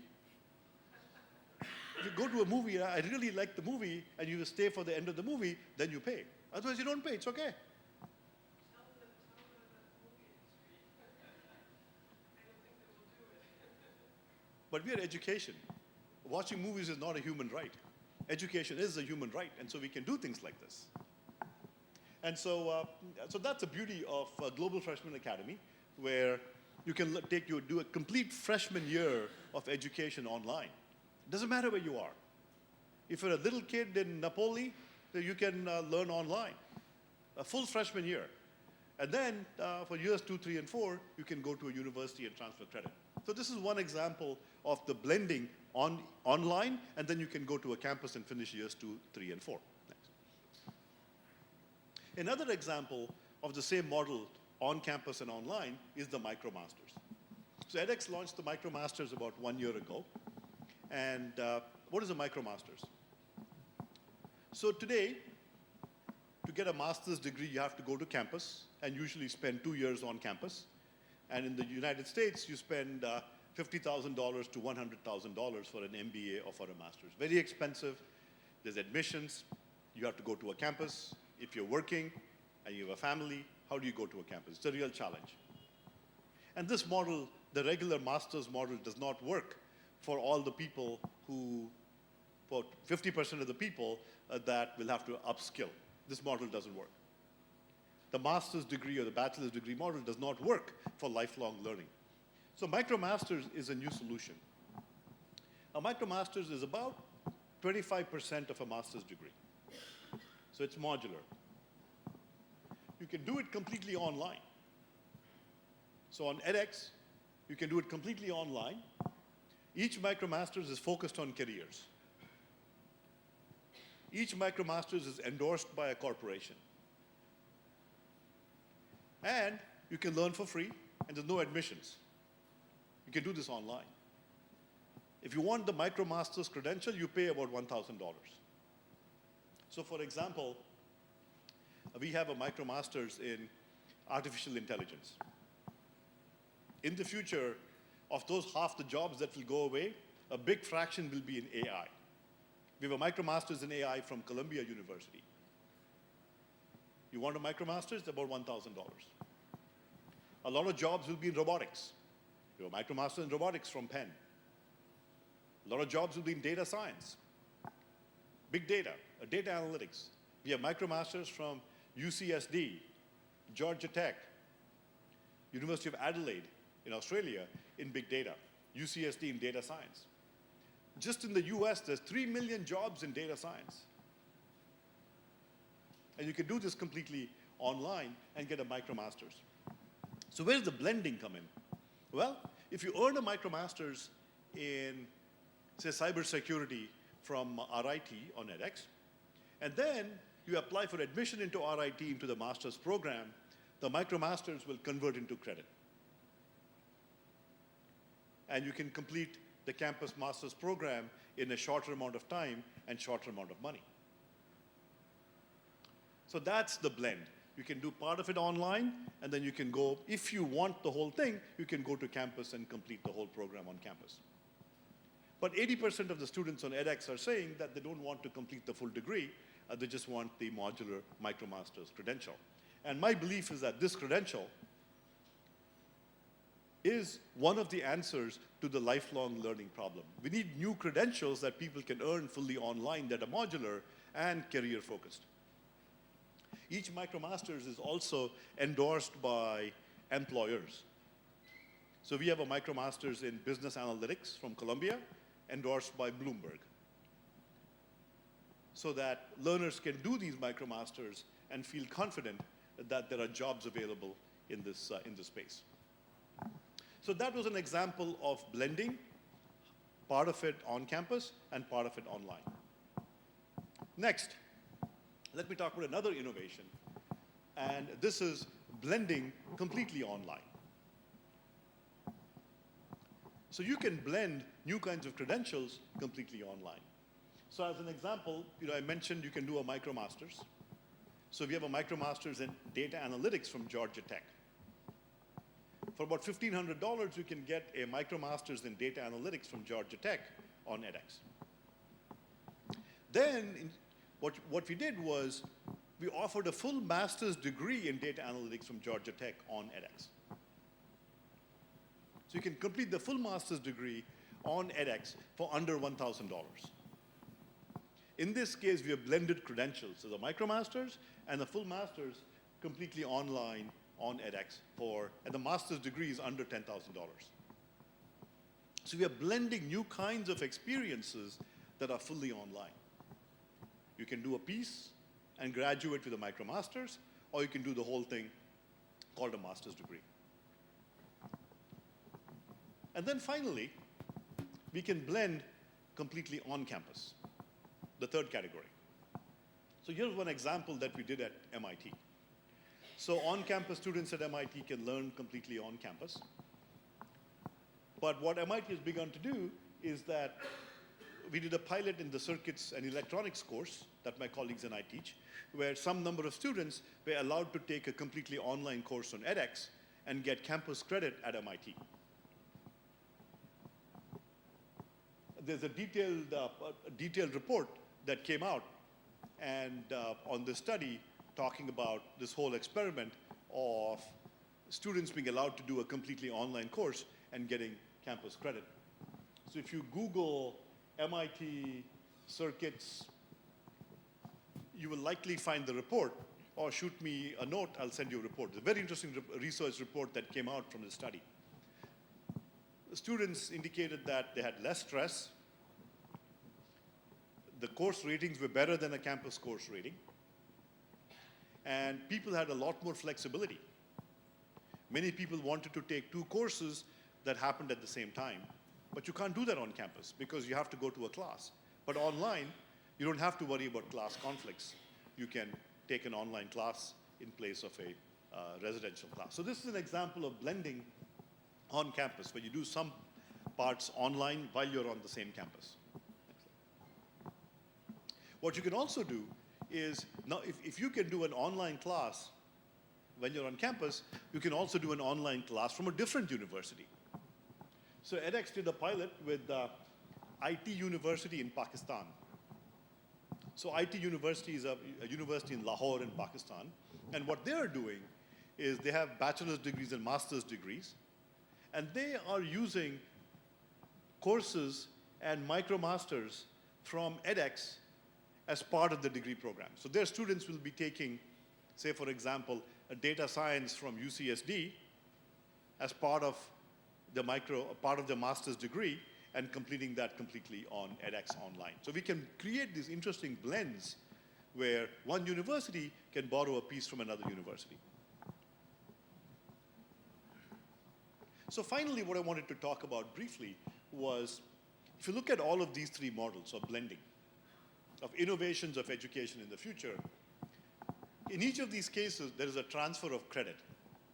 If you go to a movie, I really like the movie, and you stay for the end of the movie, then you pay. Otherwise, you don't pay. It's okay. But we are education. Watching movies is not a human right. Education is a human right, and so we can do things like this. And so that's the beauty of Global Freshman Academy, where you can do a complete freshman year of education online. It doesn't matter where you are. If you're a little kid in Napoli, you can learn online, a full freshman year. And then for years 2, 3, and 4, you can go to a university and transfer credit. So this is one example of the blending online, and then you can go to a campus and finish years 2, 3, and 4. Next. Another example of the same model on campus and online is the MicroMasters. So edX launched the MicroMasters about 1 year ago. And what is a MicroMasters? So today, to get a master's degree, you have to go to campus and usually spend 2 years on campus. And in the United States, you spend $50,000 to $100,000 for an MBA or for a master's. Very expensive. There's admissions. You have to go to a campus. If you're working and you have a family, how do you go to a campus? It's a real challenge. And this model, the regular master's model, does not work for all the people for 50% of the people that will have to upskill. This model doesn't work. The master's degree or the bachelor's degree model does not work for lifelong learning. So MicroMasters is a new solution. A MicroMasters is about 25% of a master's degree. So it's modular. You can do it completely online. So on edX, you can do it completely online. Each MicroMasters is focused on careers. Each MicroMasters is endorsed by a corporation. And you can learn for free, and there's no admissions. You can do this online. If you want the MicroMasters credential, you pay about $1,000. So for example, we have a MicroMasters in artificial intelligence. In the future, of those half the jobs that will go away, a big fraction will be in AI. We have a MicroMasters in AI from Columbia University. You want a MicroMasters? It's about $1,000. A lot of jobs will be in robotics. You have a MicroMasters in robotics from Penn. A lot of jobs will be in data science, big data, data analytics. We have MicroMasters from UCSD, Georgia Tech, University of Adelaide in Australia in big data, UCSD in data science. Just in the US, there's 3 million jobs in data science. And you can do this completely online and get a MicroMasters. So where does the blending come in? Well, if you earn a MicroMasters in, say, cybersecurity from RIT on edX, and then you apply for admission into RIT into the master's program, the MicroMasters will convert into credit. And you can complete the campus master's program in a shorter amount of time and shorter amount of money. So that's the blend. You can do part of it online, and then you can go, if you want the whole thing, you can go to campus and complete the whole program on campus. But 80% of the students on edX are saying that they don't want to complete the full degree, they just want the modular MicroMasters credential. And my belief is that this credential is one of the answers to the lifelong learning problem. We need new credentials that people can earn fully online that are modular and career focused. Each MicroMasters is also endorsed by employers. So we have a MicroMasters in Business Analytics from Columbia, endorsed by Bloomberg, so that learners can do these MicroMasters and feel confident that there are jobs available in this space. So that was an example of blending, part of it on campus and part of it online. Next, let me talk about another innovation, and this is blending completely online. So you can blend new kinds of credentials completely online. So as an example, I mentioned you can do a MicroMasters. So we have a MicroMasters in data analytics from Georgia Tech. For about $1,500, you can get a MicroMasters in data analytics from Georgia Tech on edX. Then what we did was we offered a full master's degree in data analytics from Georgia Tech on edX. So you can complete the full master's degree on edX for under $1,000. In this case, we have blended credentials. So the MicroMasters and the full master's completely online on edX and the master's degree is under $10,000. So we are blending new kinds of experiences that are fully online. You can do a piece and graduate with a MicroMasters, or you can do the whole thing called a master's degree. And then finally, we can blend completely on campus, the third category. So here's one example that we did at MIT. So on-campus students at MIT can learn completely on campus. But what MIT has begun to do is that we did a pilot in the circuits and electronics course that my colleagues and I teach, where some number of students were allowed to take a completely online course on edX and get campus credit at MIT. There's a detailed report that came out and on this study talking about this whole experiment of students being allowed to do a completely online course and getting campus credit. So if you Google MIT circuits, you will likely find the report, or shoot me a note, I'll send you a report. It's a very interesting research report that came out from the study. The students indicated that they had less stress. The course ratings were better than a campus course rating. And people had a lot more flexibility. Many people wanted to take 2 courses that happened at the same time. But you can't do that on campus because you have to go to a class. But online, you don't have to worry about class conflicts. You can take an online class in place of a residential class. So this is an example of blending on campus, where you do some parts online while you're on the same campus. What you can also do is, now if you can do an online class when you're on campus, you can also do an online class from a different university. So edX did a pilot with IT University in Pakistan. So IT University is a university in Lahore in Pakistan. And what they are doing is they have bachelor's degrees and master's degrees. And they are using courses and MicroMasters from edX as part of the degree program. So their students will be taking, say for example, data science from UCSD as part of the master's degree and completing that completely on edX online. So we can create these interesting blends where one university can borrow a piece from another university. So finally, what I wanted to talk about briefly was, if you look at all of these three models of blending, of innovations of education in the future, in each of these cases, there is a transfer of credit.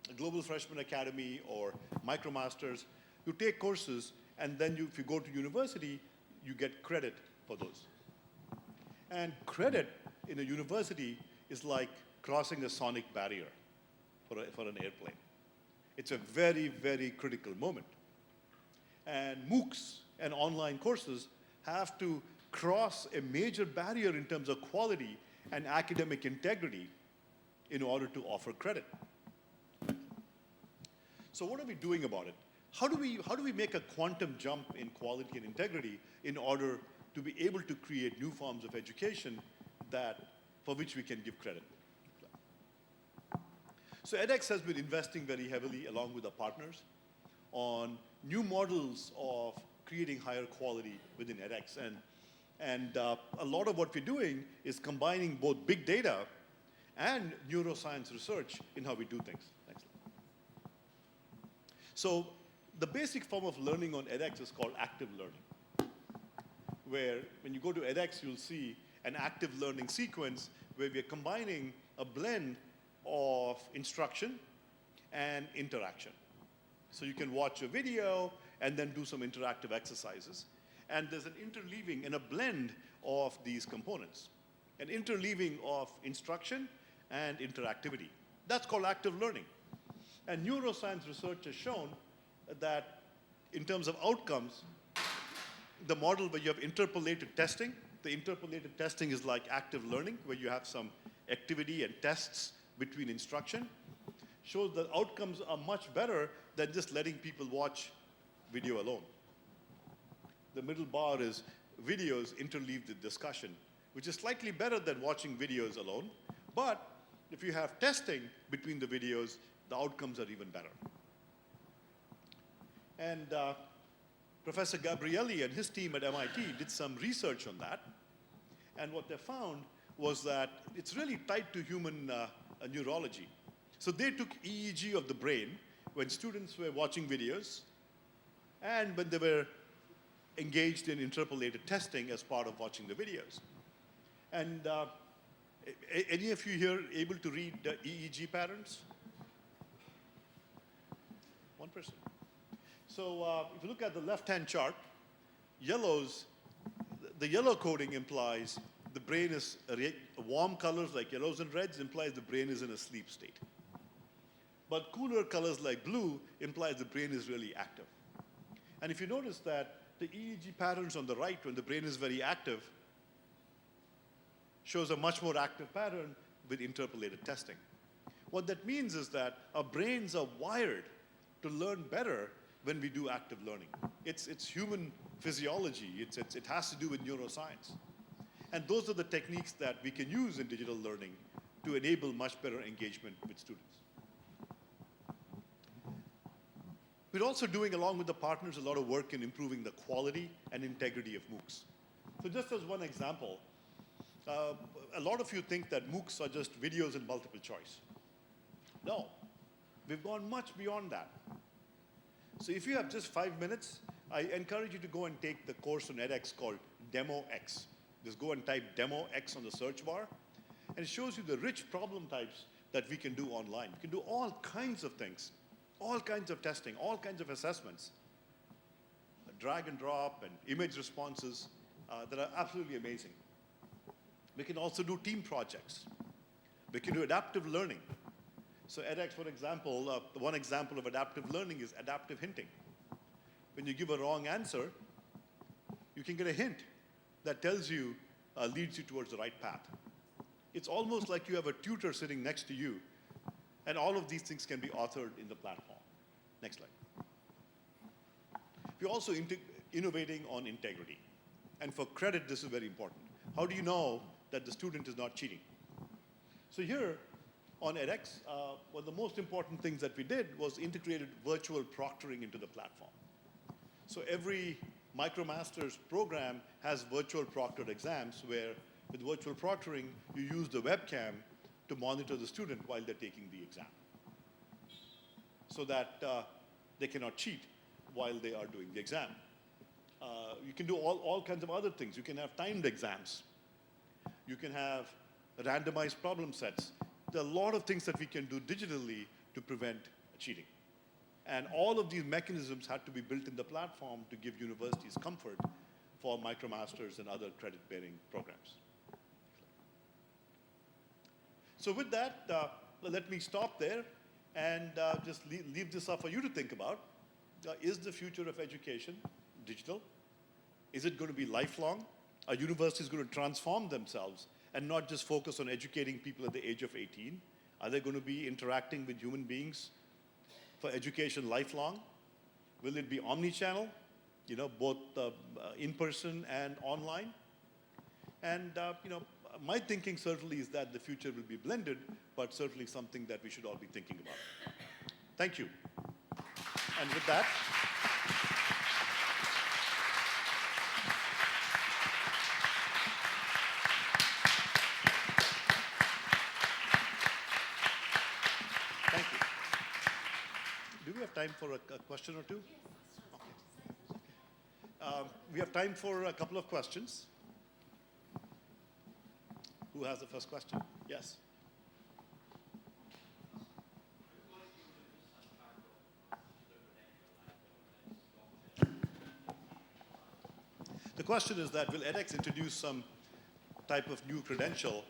A Global Freshman Academy or MicroMasters, you take courses, and then if you go to university, you get credit for those. And credit in a university is like crossing a sonic barrier for an airplane. It's a very, very critical moment. And MOOCs and online courses have to cross a major barrier in terms of quality and academic integrity in order to offer credit. So what are we doing about it? How do we make a quantum jump in quality and integrity in order to be able to create new forms of education for which we can give credit? So edX has been investing very heavily, along with our partners, on new models of creating higher quality within edX. And a lot of what we're doing is combining both big data and neuroscience research in how we do things. Next slide. So the basic form of learning on edX is called active learning, where when you go to edX, you'll see an active learning sequence where we're combining a blend of instruction and interaction. So you can watch a video and then do some interactive exercises. And there's an interleaving and a blend of these components, an interleaving of instruction and interactivity. That's called active learning. And neuroscience research has shown that in terms of outcomes, the model where you have interpolated testing, the interpolated testing is like active learning, where you have some activity and tests between instruction, shows that outcomes are much better than just letting people watch video alone. The middle bar is videos interleaved with discussion, which is slightly better than watching videos alone. But if you have testing between the videos, the outcomes are even better. And Professor Gabrielli and his team at MIT did some research on that. And what they found was that it's really tied to human neurology. So they took EEG of the brain when students were watching videos and when they were engaged in interpolated testing as part of watching the videos. And any of you here able to read the EEG patterns? One person. So if you look at the left-hand chart, yellows, the yellow coding implies the brain is, warm colors like yellows and reds implies the brain is in a sleep state. But cooler colors like blue implies the brain is really active. And if you notice that the EEG patterns on the right, when the brain is very active, shows a much more active pattern with interpolated testing. What that means is that our brains are wired to learn better when we do active learning. It's human physiology. It has to do with neuroscience. And those are the techniques that we can use in digital learning to enable much better engagement with students. We're also doing, along with the partners, a lot of work in improving the quality and integrity of MOOCs. So just as one example, a lot of you think that MOOCs are just videos and multiple choice. No, we've gone much beyond that. So if you have just 5 minutes, I encourage you to go and take the course on edX called Demo X. Just go and type Demo X on the search bar, and it shows you the rich problem types that we can do online. We can do all kinds of things, all kinds of testing, all kinds of assessments, drag and drop and image responses that are absolutely amazing. We can also do team projects. We can do adaptive learning. So edX, for example, one example of adaptive learning is adaptive hinting. When you give a wrong answer, you can get a hint that tells you, leads you towards the right path. It's almost like you have a tutor sitting next to you, and all of these things can be authored in the platform. Next slide. We're also innovating on integrity. And for credit, this is very important. How do you know that the student is not cheating? So here, on edX, one of the most important things that we did was integrated virtual proctoring into the platform. So every MicroMasters program has virtual proctored exams where with virtual proctoring, you use the webcam to monitor the student while they're taking the exam so that they cannot cheat while they are doing the exam. You can do all kinds of other things. You can have timed exams. You can have randomized problem sets. There are a lot of things that we can do digitally to prevent cheating. And all of these mechanisms had to be built in the platform to give universities comfort for MicroMasters and other credit-bearing programs. So with that, let me stop there and just leave this up for you to think about. Is the future of education digital? Is it going to be lifelong? Are universities going to transform themselves and not just focus on educating people at the age of 18? Are they going to be interacting with human beings for education lifelong? Will it be omni-channel, both in-person and online? And my thinking certainly is that the future will be blended, but certainly something that we should all be thinking about. Thank you. And with that, thank you. Do we have time for a question or two? Okay. We have time for a couple of questions. Who has the first question? Yes. The question is that will edX introduce some type of new credential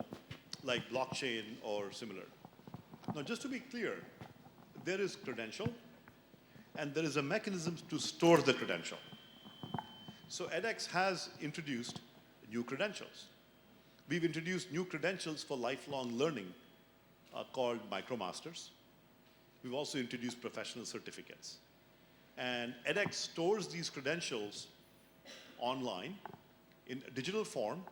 like blockchain or similar? Now, just to be clear, there is credential and there is a mechanism to store the credential. So edX has introduced new credentials. We've introduced new credentials for lifelong learning called MicroMasters. We've also introduced professional certificates. And edX stores these credentials online in digital form,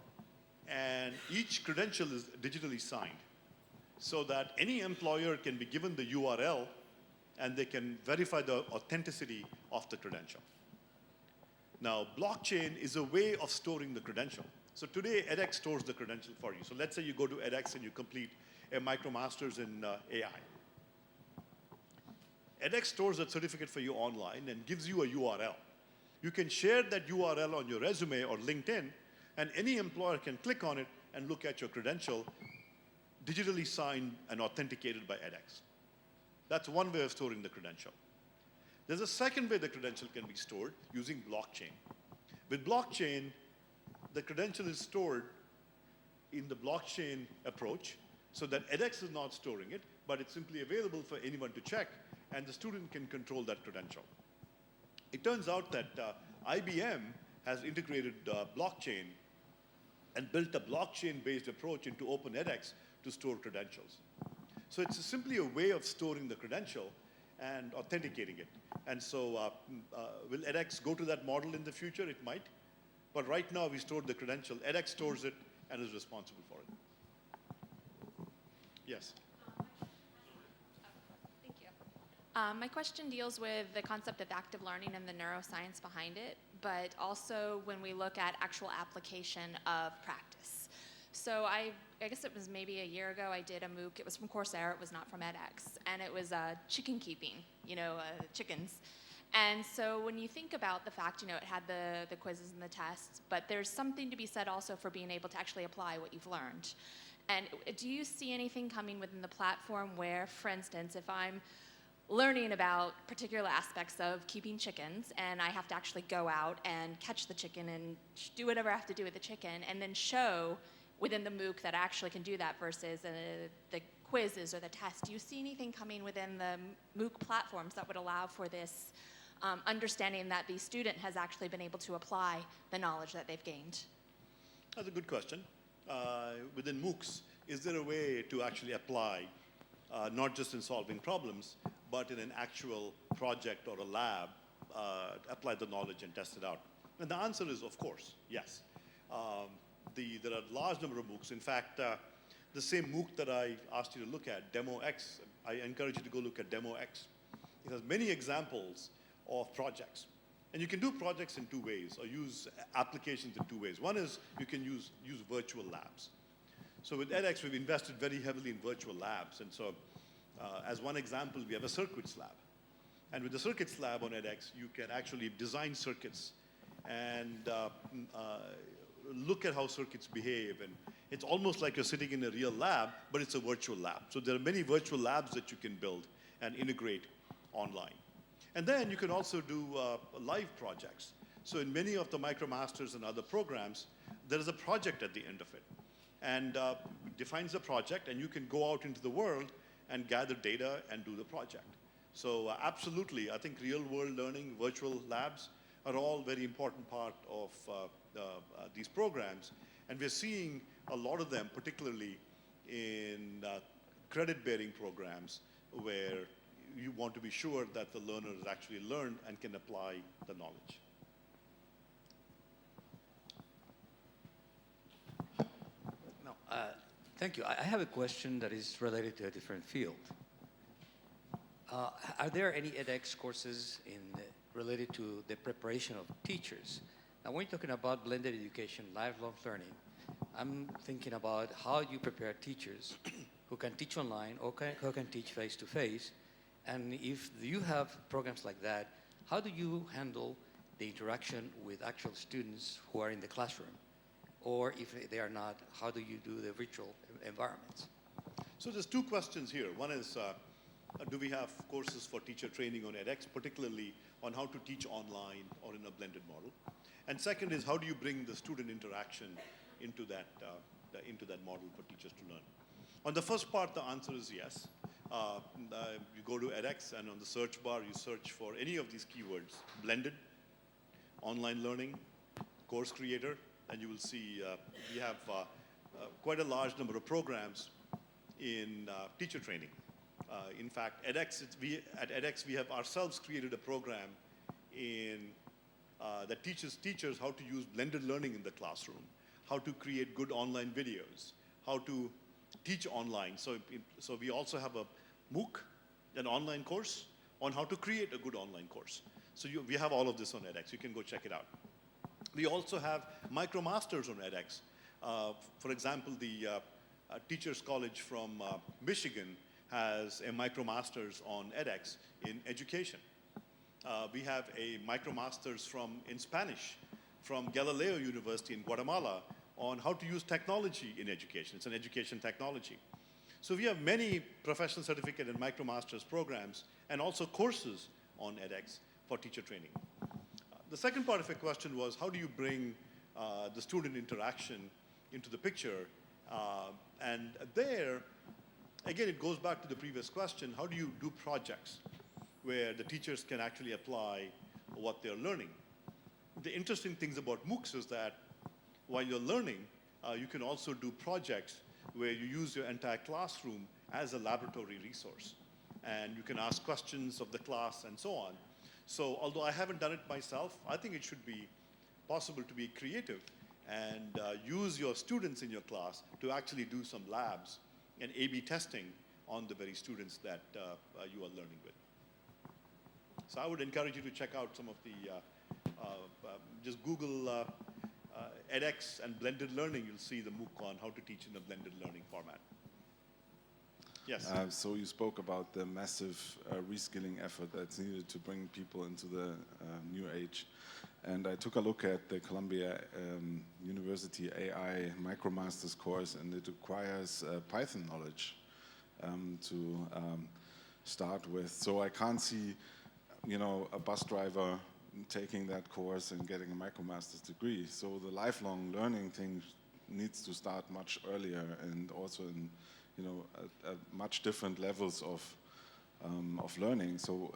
and each credential is digitally signed so that any employer can be given the URL and they can verify the authenticity of the credential. Now, blockchain is a way of storing the credential. So today, edX stores the credential for you. So let's say you go to edX and you complete a MicroMasters in AI. edX stores that certificate for you online and gives you a URL. You can share that URL on your resume or LinkedIn, and any employer can click on it and look at your credential, digitally signed and authenticated by edX. That's one way of storing the credential. There's a second way the credential can be stored using blockchain. With blockchain, the credential is stored in the blockchain approach so that edX is not storing it, but it's simply available for anyone to check, and the student can control that credential. It turns out that IBM has integrated blockchain and built a blockchain-based approach into Open edX to store credentials. So it's simply a way of storing the credential and authenticating it. And so will edX go to that model in the future? It might. But right now, we store the credential. edX stores it and is responsible for it. Yes? Thank you. My question deals with the concept of active learning and the neuroscience behind it, but also when we look at actual application of practice. So I guess it was maybe a year ago, I did a MOOC. It was from Coursera. It was not from edX. And it was chicken keeping, chickens. And so when you think about the fact, it had the quizzes and the tests, but there's something to be said also for being able to actually apply what you've learned. And do you see anything coming within the platform where, for instance, if I'm learning about particular aspects of keeping chickens and I have to actually go out and catch the chicken and do whatever I have to do with the chicken and then show within the MOOC that I actually can do that versus the quizzes or the tests, do you see anything coming within the MOOC platforms that would allow for this understanding that the student has actually been able to apply the knowledge that they've gained? That's a good question. Within MOOCs, is there a way to actually apply, not just in solving problems, but in an actual project or a lab, apply the knowledge and test it out? And the answer is, of course, yes. There are a large number of MOOCs. In fact, The same MOOC that I asked you to look at, Demo X, I encourage you to go look at Demo X. It has many examples of projects. And you can do projects in two ways, or use applications in two ways. One is you can use virtual labs. So with edX, we've invested very heavily in virtual labs. And so as one example, we have a circuits lab. And with the circuits lab on edX, you can actually design circuits and look at how circuits behave. And it's almost like you're sitting in a real lab, but it's a virtual lab. So there are many virtual labs that you can build and integrate online. And then you can also do live projects. So in many of the MicroMasters and other programs, there is a project at the end of it. And it defines a project, and you can go out into the world and gather data and do the project. So absolutely, I think real-world learning, virtual labs, are all very important part of these programs. And we're seeing a lot of them, particularly in credit-bearing programs, where you want to be sure that the learner has actually learned and can apply the knowledge. No, thank you. I have a question that is related to a different field. Are there any edX courses related to the preparation of teachers? Now, when you're talking about blended education, lifelong learning, I'm thinking about how you prepare teachers who can teach online or who can teach face-to-face. And if you have programs like that, how do you handle the interaction with actual students who are in the classroom? Or if they are not, how do you do the virtual environments? So there's two questions here. One is, do we have courses for teacher training on edX, particularly on how to teach online or in a blended model? And second is, how do you bring the student interaction into that model for teachers to learn? On the first part, the answer is yes. You go to edX, and on the search bar, you search for any of these keywords: blended, online learning, course creator, and you will see we have quite a large number of programs in teacher training. In fact, at edX, we have ourselves created a program that teaches teachers how to use blended learning in the classroom, how to create good online videos, how to teach online. So we also have a MOOC, an online course, on how to create a good online course. So we have all of this on edX. You can go check it out. We also have MicroMasters on edX. For example, the Teachers College from Michigan has a MicroMasters on edX in education. We have a MicroMasters in Spanish from Galileo University in Guatemala on how to use technology in education. It's an education technology. So we have many professional certificate and MicroMasters programs and also courses on edX for teacher training. The second part of your question was, how do you bring the student interaction into the picture? And there, again, it goes back to the previous question: how do you do projects where the teachers can actually apply what they're learning? The interesting things about MOOCs is that while you're learning, you can also do projects where you use your entire classroom as a laboratory resource. And you can ask questions of the class and so on. So although I haven't done it myself, I think it should be possible to be creative and use your students in your class to actually do some labs and A/B testing on the very students that you are learning with. So I would encourage you to check out some of the, just Google edX and blended learning. You'll see the MOOC on how to teach in a blended learning format. Yes? So you spoke about the massive reskilling effort that's needed to bring people into the new age. And I took a look at the Columbia University AI MicroMasters course, and it requires Python knowledge to start with. So I can't see, a bus driver taking that course and getting a MicroMasters degree. So the lifelong learning thing needs to start much earlier, and also in at much different levels of learning. So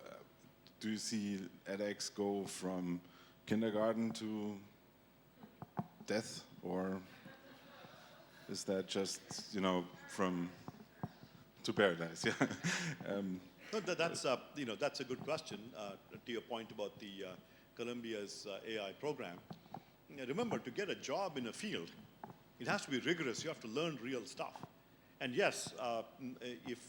do you see edX go from kindergarten to death, or is that just from to paradise? Yeah. No, that's a good question. To your point about the Columbia's AI program, remember, to get a job in a field, it has to be rigorous. You have to learn real stuff. And yes, if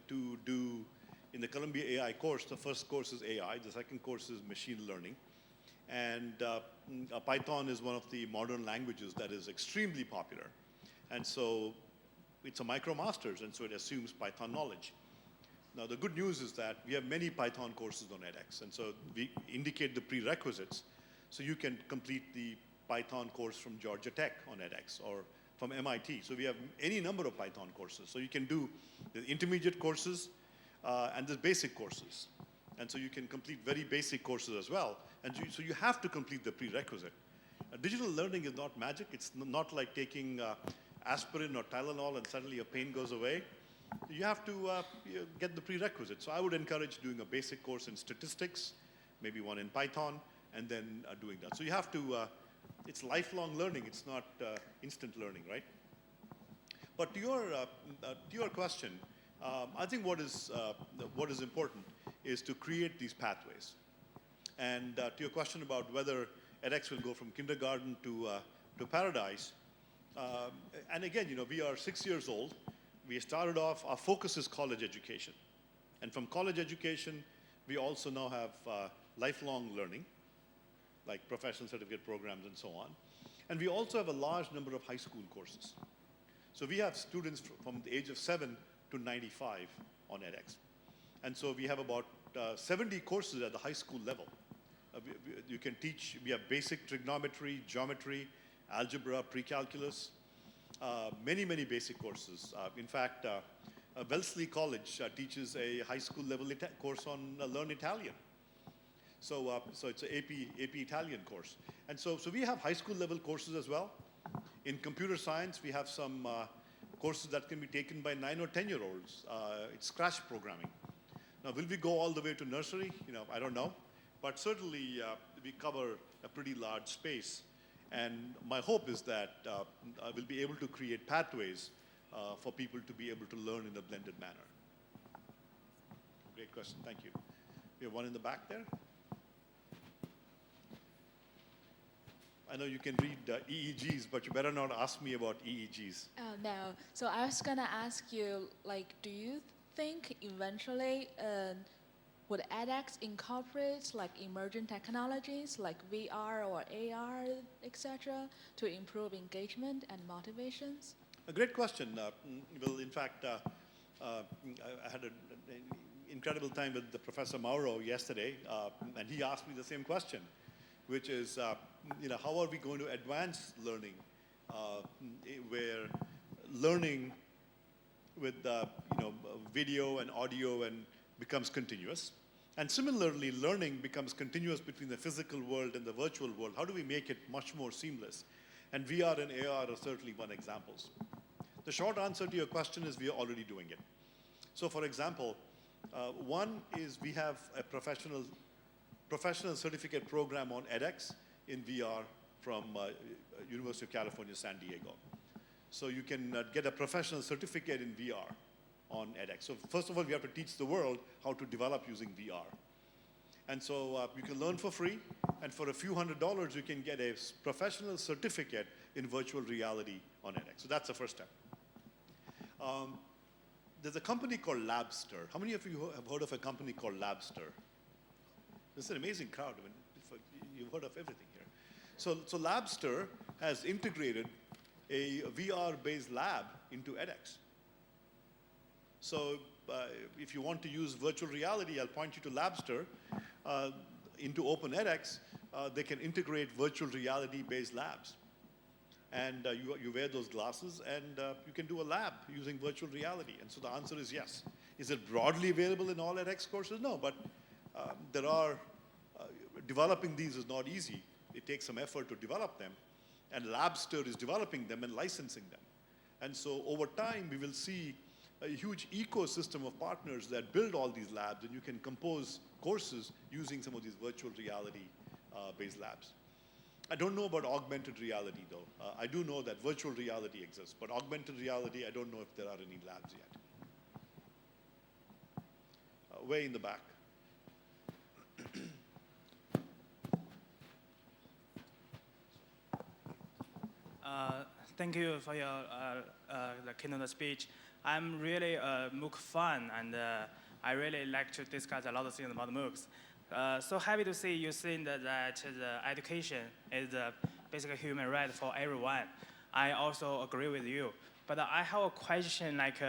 to do in the Columbia AI course, the first course is AI, the second course is machine learning. And Python is one of the modern languages that is extremely popular. And so it's a MicroMasters, and so it assumes Python knowledge. Now, the good news is that we have many Python courses on edX, and so we indicate the prerequisites. So you can complete the Python course from Georgia Tech on edX or from MIT. So we have any number of Python courses. So you can do the intermediate courses and the basic courses. And so you can complete very basic courses as well. And so you have to complete the prerequisite. Digital learning is not magic. It's not like taking aspirin or Tylenol and suddenly your pain goes away. You have to get the prerequisite. So I would encourage doing a basic course in statistics, maybe one in Python, and then doing that. So you have to, it's lifelong learning. It's not instant learning, right? But to your question, I think what is important is to create these pathways. And to your question about whether edX will go from kindergarten to paradise, and again, we are 6 years old. We started off, our focus is college education. And from college education, we also now have lifelong learning, like professional certificate programs and so on. And we also have a large number of high school courses. So we have students from the age of 7 to 95 on edX. And so we have about 70 courses at the high school level. You can teach, we have basic trigonometry, geometry, algebra, pre-calculus, many basic courses. In fact, Wellesley College teaches a high school level course on Learn Italian. So it's an AP Italian course. And so we have high school level courses as well. In computer science, we have some courses that can be taken by 9 or 10-year-olds. It's Scratch programming. Now, will we go all the way to nursery? I don't know. But certainly, we cover a pretty large space. And my hope is that we'll be able to create pathways for people to be able to learn in a blended manner. Great question, thank you. We have one in the back there. I know you can read EEGs, but you better not ask me about EEGs. No. So I was gonna ask you, do you think eventually would edX incorporate emerging technologies like VR or AR, etc., to improve engagement and motivations? A great question. Well, in fact, I had an incredible time with the Professor Mauro yesterday, and he asked me the same question, which is, how are we going to advance learning, where learning with video and audio and becomes continuous. And similarly, learning becomes continuous between the physical world and the virtual world. How do we make it much more seamless? And VR and AR are certainly one examples. The short answer to your question is we are already doing it. So for example, one is we have a professional certificate program on edX in VR from University of California, San Diego. So you can get a professional certificate in VR on edX. So first of all, we have to teach the world how to develop using VR. And so you can learn for free, and for a few $100s, you can get a professional certificate in virtual reality on edX. So that's the first step. There's a company called Labster. How many of you have heard of a company called Labster? This is an amazing crowd. I mean, you've heard of everything here. So Labster has integrated a VR-based lab into edX. So if you want to use virtual reality, I'll point you to Labster. Into Open edX, they can integrate virtual reality-based labs. And you wear those glasses, and you can do a lab using virtual reality. And so the answer is yes. Is it broadly available in all edX courses? No, but there are, developing these is not easy. It takes some effort to develop them. And Labster is developing them and licensing them. And so over time, we will see a huge ecosystem of partners that build all these labs, and you can compose courses using some of these virtual reality based labs. I don't know about augmented reality, though. I do know that virtual reality exists, but augmented reality, I don't know if there are any labs yet. Way in the back. Thank you for your the keynote speech. I'm really a MOOC fan, and I really like to discuss a lot of things about MOOCs. So happy to see you saying that the education is basically a human right for everyone. I also agree with you. But I have a question, like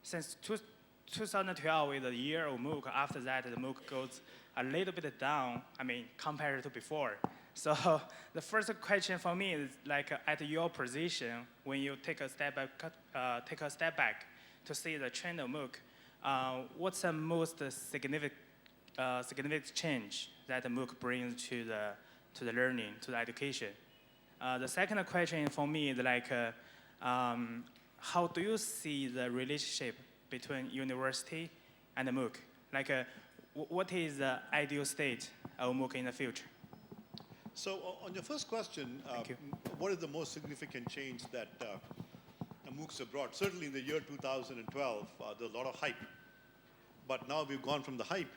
since 2012 is the year of MOOC. After that, the MOOC goes a little bit down, I mean, compared to before. So the first question for me is, like, at your position, when you take a step back to see the trend of MOOC, what's the most significant change that the MOOC brings to the learning, to the education? The second question for me is, like, how do you see the relationship between university and the MOOC? Like, what is the ideal state of MOOC in the future? So on your first question, what is the most significant change that MOOCs have brought? Certainly in the year 2012, there's a lot of hype. But now we've gone from the hype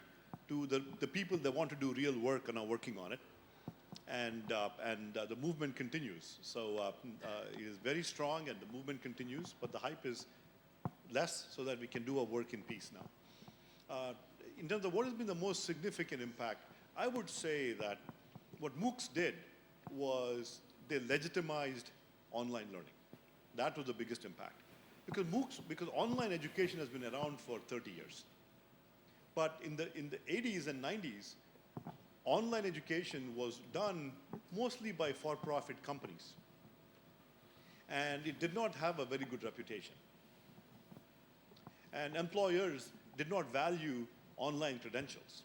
to the people that want to do real work and are working on it. And the movement continues. So it is very strong and the movement continues, but the hype is less so that we can do our work in peace now. In terms of what has been the most significant impact, I would say that what MOOCs did was they legitimized online learning. That was the biggest impact. Because online education has been around for 30 years. But in the 80s and 90s, online education was done mostly by for-profit companies. And it did not have a very good reputation. And employers did not value online credentials.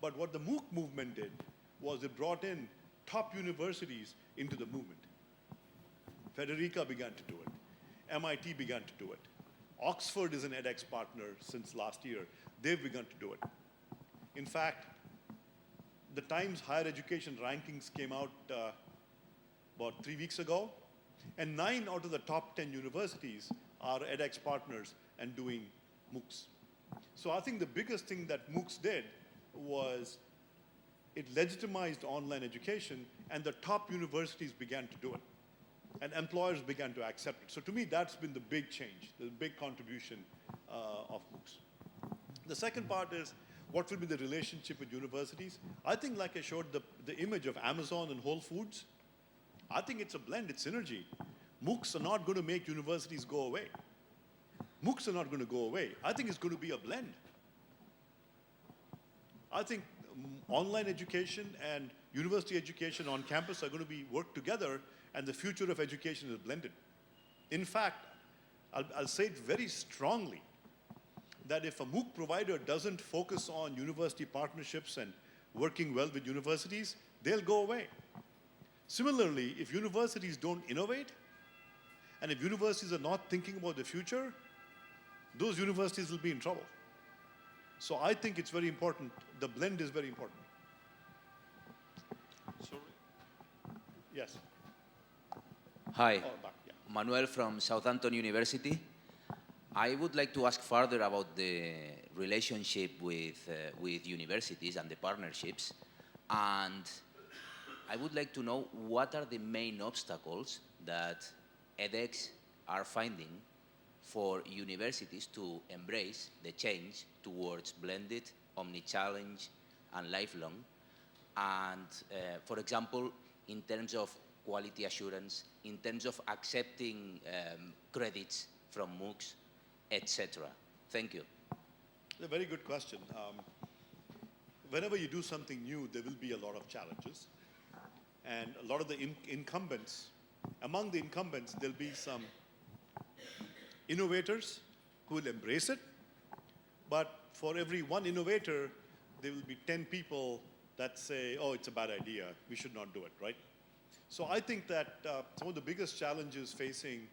But what the MOOC movement did was it brought in top universities into the movement. Federica began to do it. MIT began to do it. Oxford is an edX partner since last year. They've begun to do it. In fact, the Times Higher Education rankings came out about 3 weeks ago, and 9 out of the top 10 universities are edX partners and doing MOOCs. So I think the biggest thing that MOOCs did was it legitimized online education, and the top universities began to do it. And employers began to accept it. So to me, that's been the big change, the big contribution of MOOCs. The second part is, what will be the relationship with universities? I think, like I showed the image of Amazon and Whole Foods, I think it's a blend, it's synergy. MOOCs are not going to make universities go away. MOOCs are not going to go away. I think it's going to be a blend. I think online education and university education on campus are going to work together, and the future of education is blended. In fact, I'll say it very strongly, that if a MOOC provider doesn't focus on university partnerships and working well with universities, they'll go away. Similarly, if universities don't innovate, and if universities are not thinking about the future, those universities will be in trouble. So I think it's very important. The blend is very important. Sorry. Yes. Hi, Oh, back, yeah. Manuel from Southampton University. I would like to ask further about the relationship with universities and the partnerships. And I would like to know, what are the main obstacles that edX are finding for universities to embrace the change towards blended, omni-challenge, and lifelong? And for example, in terms of quality assurance, in terms of accepting credits from MOOCs, etc. Thank you. It's a very good question. Whenever you do something new, there will be a lot of challenges. And a lot of the incumbents, among the incumbents, there'll be some innovators who will embrace it. But for every one innovator, there will be 10 people that say, oh, it's a bad idea, we should not do it, right? So I think that some of the biggest challenges facing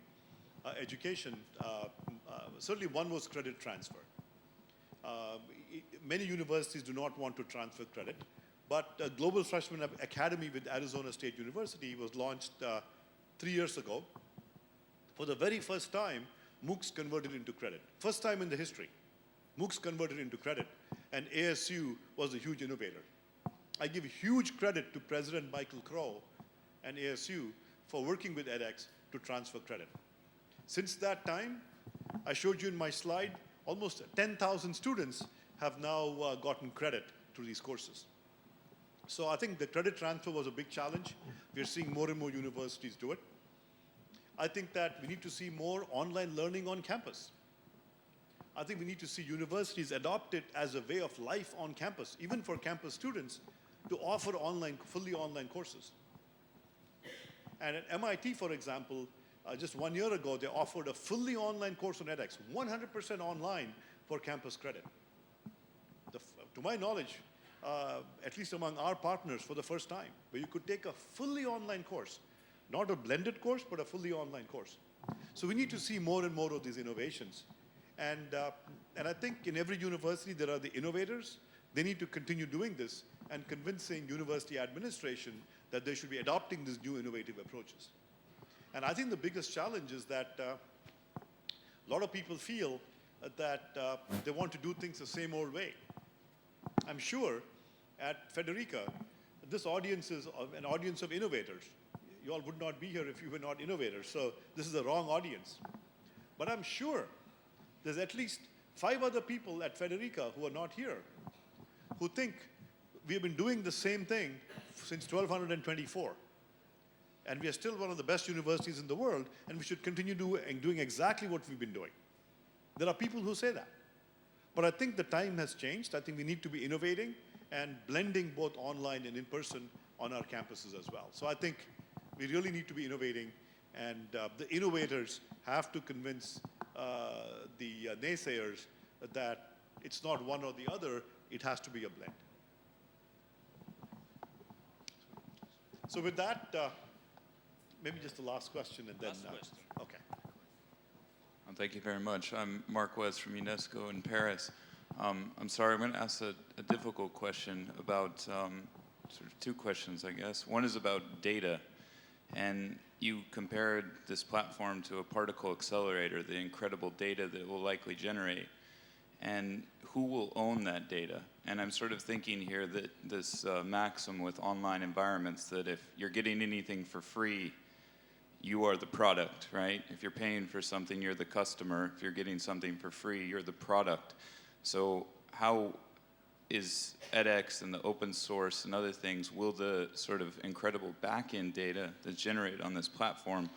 education, certainly one was credit transfer. Many universities do not want to transfer credit, but a Global Freshman Academy with Arizona State University was launched 3 years ago. For the very first time, MOOCs converted into credit. First time in the history, MOOCs converted into credit, and ASU was a huge innovator. I give huge credit to President Michael Crow and ASU for working with edX to transfer credit. Since that time, I showed you in my slide, almost 10,000 students have now gotten credit through these courses. So I think the credit transfer was a big challenge. We're seeing more and more universities do it. I think that we need to see more online learning on campus. I think we need to see universities adopt it as a way of life on campus, even for campus students, to offer fully online courses. And at MIT, for example, just 1 year ago, they offered a fully online course on edX, 100% online for campus credit. To my knowledge, at least among our partners for the first time, where you could take a fully online course, not a blended course, but a fully online course. So we need to see more and more of these innovations. And I think in every university there are the innovators. They need to continue doing this and convincing university administration that they should be adopting these new innovative approaches. And I think the biggest challenge is that a lot of people feel that they want to do things the same old way. I'm sure at Federica, this audience is an audience of innovators. You all would not be here if you were not innovators, so this is the wrong audience. But I'm sure there's at least 5 other people at Federica who are not here, who think we have been doing the same thing since 1224. And we are still one of the best universities in the world, and we should continue doing exactly what we've been doing. There are people who say that. But I think the time has changed. I think we need to be innovating and blending both online and in person on our campuses as well. So I think we really need to be innovating, and the innovators have to convince the naysayers that it's not one or the other, it has to be a blend. So with that, maybe just the last question and then... Last question. Okay. Thank you very much. I'm Mark West from UNESCO in Paris. I'm sorry, I'm going to ask a difficult question about sort of 2 questions, I guess. One is about data. And you compared this platform to a particle accelerator, the incredible data that it will likely generate. And who will own that data? And I'm sort of thinking here that this maxim with online environments, that if you're getting anything for free, you are the product, right? If you're paying for something, you're the customer. If you're getting something for free, you're the product. So how is edX and the open source and other things, will the sort of incredible back-end data that's generated on this platform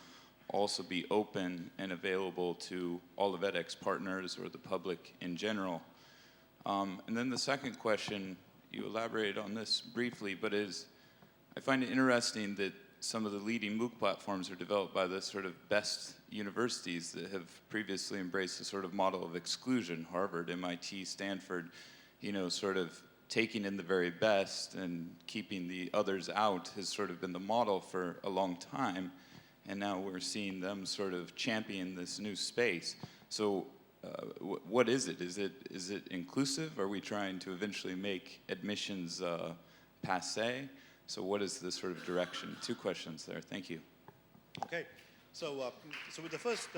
also be open and available to all of edX partners or the public in general? And then the second question, you elaborated on this briefly, but I find it interesting that some of the leading MOOC platforms are developed by the sort of best universities that have previously embraced a sort of model of exclusion, Harvard, MIT, Stanford, sort of taking in the very best and keeping the others out has sort of been the model for a long time. And now we're seeing them sort of champion this new space. So what is it? Is it inclusive? Are we trying to eventually make admissions passé? So what is the sort of direction? 2 questions there. Thank you. Okay. So with the first,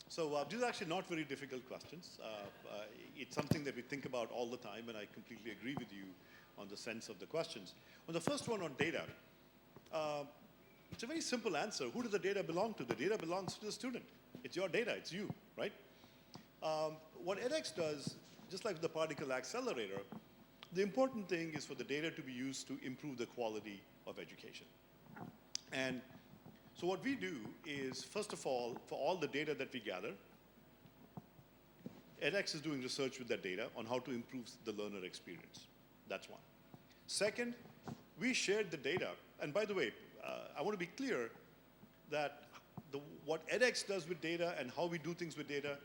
these are actually not very difficult questions. It's something that we think about all the time, and I completely agree with you on the sense of the questions. On the first one on data, it's a very simple answer. Who does the data belong to? The data belongs to the student. It's your data. It's you, right? What edX does, just like the particle accelerator, the important thing is for the data to be used to improve the quality of education. And so what we do is, first of all, for all the data that we gather, edX is doing research with that data on how to improve the learner experience. That's one. Second, we shared the data. And by the way, I want to be clear that what edX does with data and how we do things with data,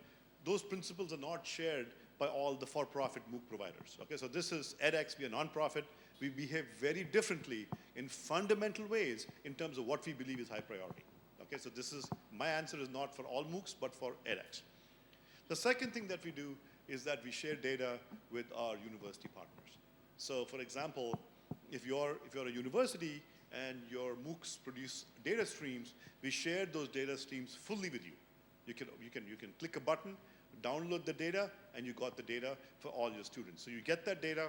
those principles are not shared by all the for-profit MOOC providers. Okay, so this is edX, we are nonprofit. We behave very differently in fundamental ways in terms of what we believe is high priority. Okay, so my answer is not for all MOOCs, but for edX. The second thing that we do is that we share data with our university partners. So for example, if you're a university and your MOOCs produce data streams, we share those data streams fully with you. You can click a button, download the data, and you got the data for all your students. So you get that data,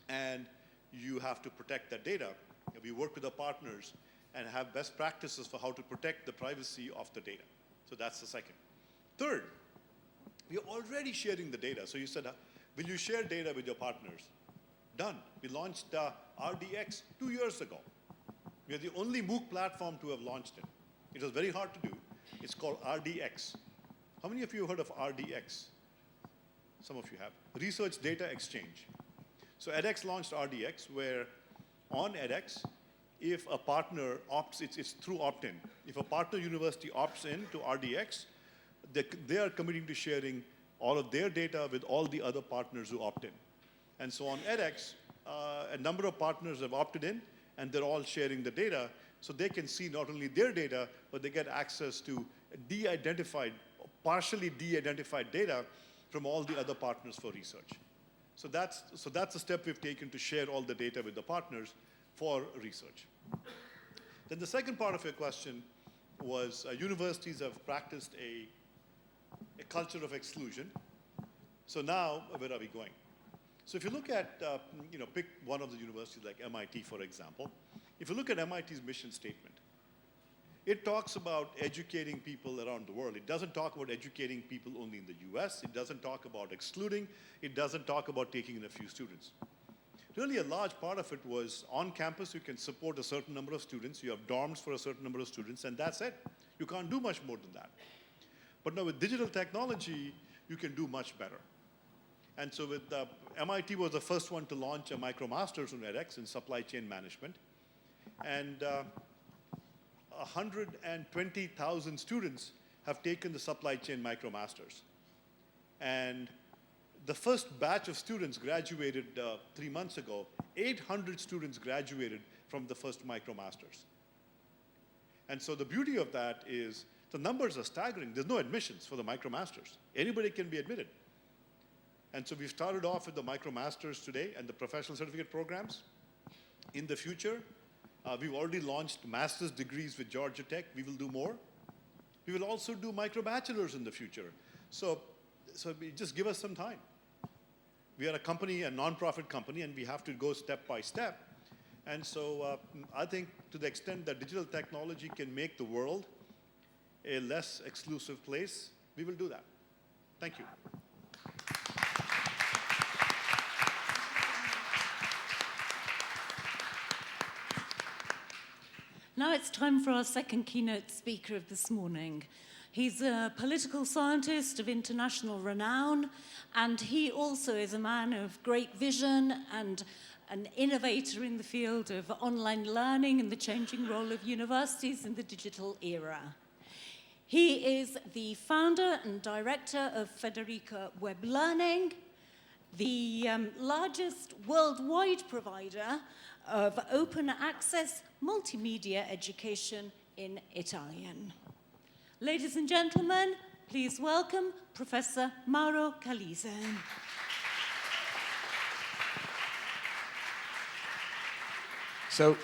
and you have to protect that data. We work with our partners, and have best practices for how to protect the privacy of the data. So that's the second. Third, we are already sharing the data. So you said, will you share data with your partners? Done. We launched RDX 2 years ago. We are the only MOOC platform to have launched it. It was very hard to do. It's called RDX. How many of you have heard of RDX? Some of you have. Research Data Exchange. So edX launched RDX, where on edX, if a partner opts, it's through opt-in. If a partner university opts in to RDX, they are committing to sharing all of their data with all the other partners who opt in. And so on edX, a number of partners have opted in, and they're all sharing the data, so they can see not only their data, but they get access to de-identified, partially de-identified data from all the other partners for research. So that's a step we've taken to share all the data with the partners for research. Then the second part of your question was universities have practiced a culture of exclusion. So now, where are we going? So if you look at, pick one of the universities like MIT, for example. If you look at MIT's mission statement, it talks about educating people around the world. It doesn't talk about educating people only in the US. It doesn't talk about excluding. It doesn't talk about taking in a few students. Really, a large part of it was on campus, you can support a certain number of students. You have dorms for a certain number of students, and that's it. You can't do much more than that. But now with digital technology, you can do much better. And so with MIT was the first one to launch a MicroMasters on edX in supply chain management. And 120,000 students have taken the supply chain MicroMasters. And the first batch of students graduated 3 months ago. 800 students graduated from the first MicroMasters. And so the beauty of that is the numbers are staggering. There's no admissions for the MicroMasters. Anybody can be admitted. And so we've started off with the MicroMasters today and the professional certificate programs. In the future, we've already launched master's degrees with Georgia Tech. We will do more. We will also do microbachelors in the future. So just give us some time. We are a company, a nonprofit company, and we have to go step by step. And so I think to the extent that digital technology can make the world a less exclusive place, we will do that. Thank you. Now it's time for our second keynote speaker of this morning. He's a political scientist of international renown, and he also is a man of great vision and an innovator in the field of online learning and the changing role of universities in the digital era. He is the founder and director of Federica Web Learning, the largest worldwide provider of open access multimedia education in Italian. Ladies and gentlemen, please welcome Professor Mauro Calise. So,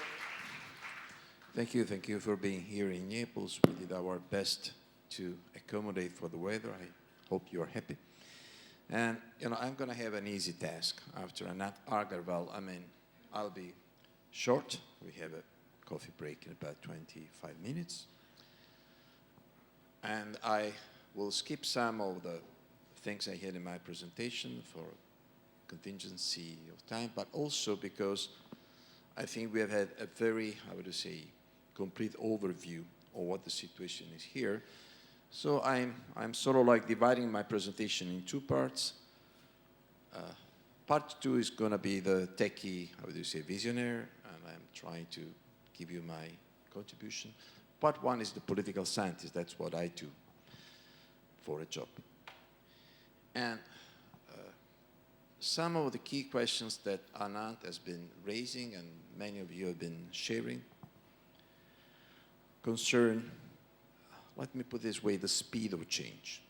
thank you for being here in Naples. We did our best to accommodate for the weather. I hope you're happy. And, I'm going to have an easy task after Anat Agarwal. I'll be short. We have a coffee break in about 25 minutes. And I will skip some of the things I had in my presentation for contingency of time, but also because I think we have had a very, complete overview of what the situation is here. So I'm sort of like dividing my presentation in two parts. Part two is going to be the techie, visionary, and I'm trying to give you my contribution. Part one is the political scientist. That's what I do for a job. And some of the key questions that Anant has been raising and many of you have been sharing concern, let me put it this way, the speed of change.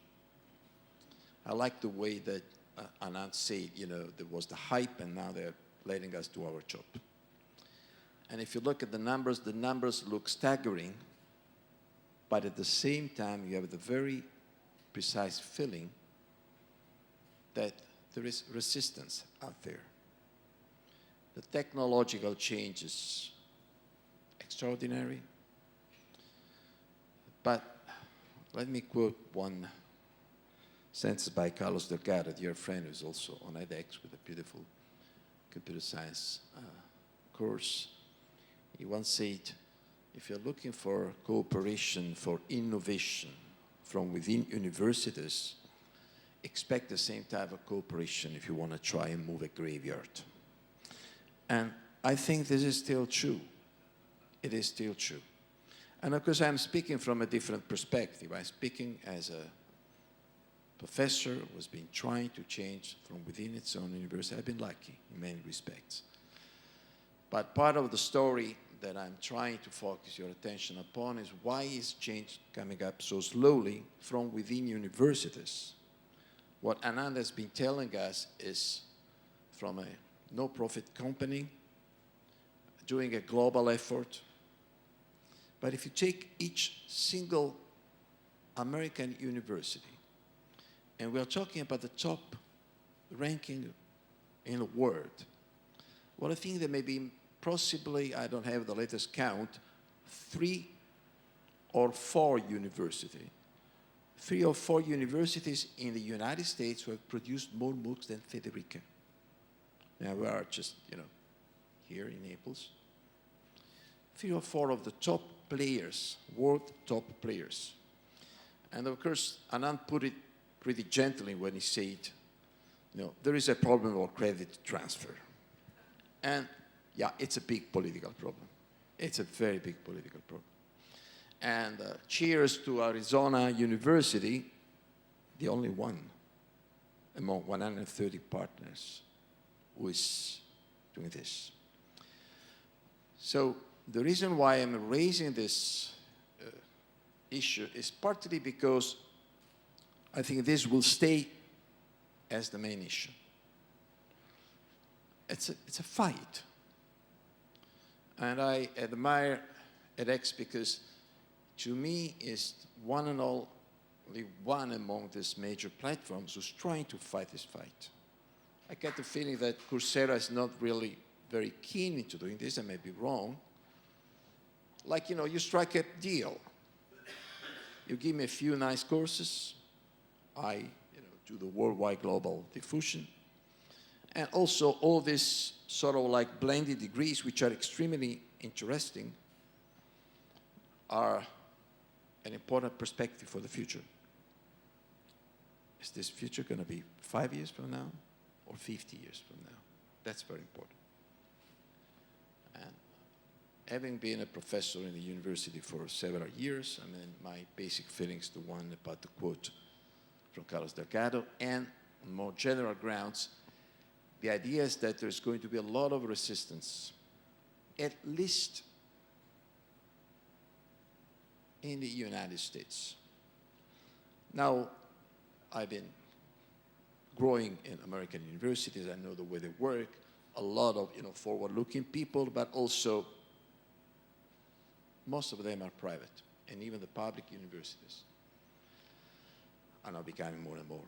I like the way that Anant said, there was the hype and now they're letting us do our job. And if you look at the numbers look staggering, but at the same time you have the very precise feeling that there is resistance out there. The technological change is extraordinary. But let me quote one sentence by Carlos Delgado, a dear friend who's also on edX with a beautiful computer science course. He once said, if you're looking for cooperation for innovation from within universities, expect the same type of cooperation if you want to try and move a graveyard. And I think this is still true. It is still true. And of course, I'm speaking from a different perspective. I'm speaking as a professor who has been trying to change from within its own university. I've been lucky in many respects. But part of the story that I'm trying to focus your attention upon is why is change coming up so slowly from within universities? What Anand has been telling us is from a no-profit company doing a global effort. But if you take each single American university, and we're talking about the top ranking in the world, well, I think there may be possibly, I don't have the latest count, 3 or 4 universities. 3 or 4 universities in the United States who have produced more MOOCs than Federica. Now we are just, here in Naples. 3 or 4 of the top players, world top players. And of course, Anand put it pretty gently when he said, there is a problem of credit transfer. And yeah, it's a big political problem. It's a very big political problem. And cheers to Arizona University, the only one among 130 partners who is doing this. So the reason why I'm raising this issue is partly because I think this will stay as the main issue. It's a fight. And I admire edX because to me is one and only one among these major platforms who's trying to fight this fight. I get the feeling that Coursera is not really very keen into doing this. I may be wrong. Like, you strike a deal. You give me a few nice courses. I, do the worldwide global diffusion. And also all these sort of like blended degrees, which are extremely interesting, are an important perspective for the future. Is this future going to be 5 years from now or 50 years from now? That's very important. And having been a professor in the university for several years, my basic feelings, the one about the quote from Carlos Delgado, and on more general grounds, the idea is that there's going to be a lot of resistance, at least in the United States. Now, I've been growing in American universities. I know the way they work. A lot of forward-looking people, but also most of them are private, and even the public universities are now becoming more and more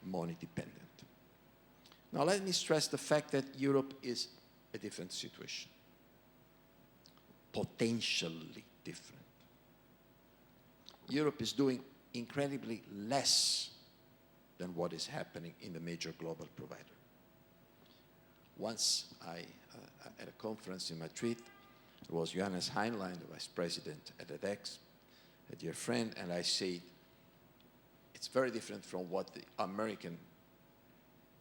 money-dependent. Now, let me stress the fact that Europe is a different situation, potentially different. Europe is doing incredibly less than what is happening in the major global provider. Once at a conference in Madrid, there was Johannes Heinlein, the vice president at edX, a dear friend, and I said, it's very different from what the American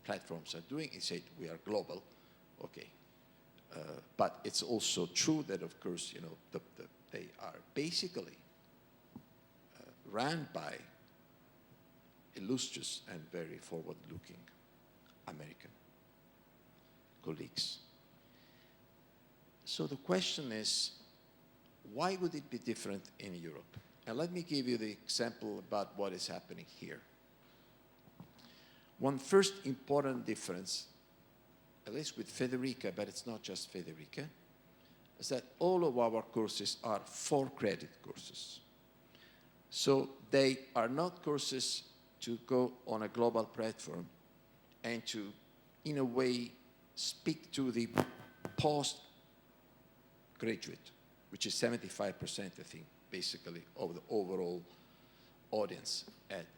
platforms are doing. He said, we are global, okay. But it's also true that, of course, they are basically run by illustrious and very forward-looking American colleagues. So the question is, why would it be different in Europe? And let me give you the example about what is happening here. One first important difference, at least with Federica, but it's not just Federica, is that all of our courses are 4-credit courses. So they are not courses to go on a global platform and to, in a way, speak to the postgraduate. which is 75%, I think, basically, of the overall audience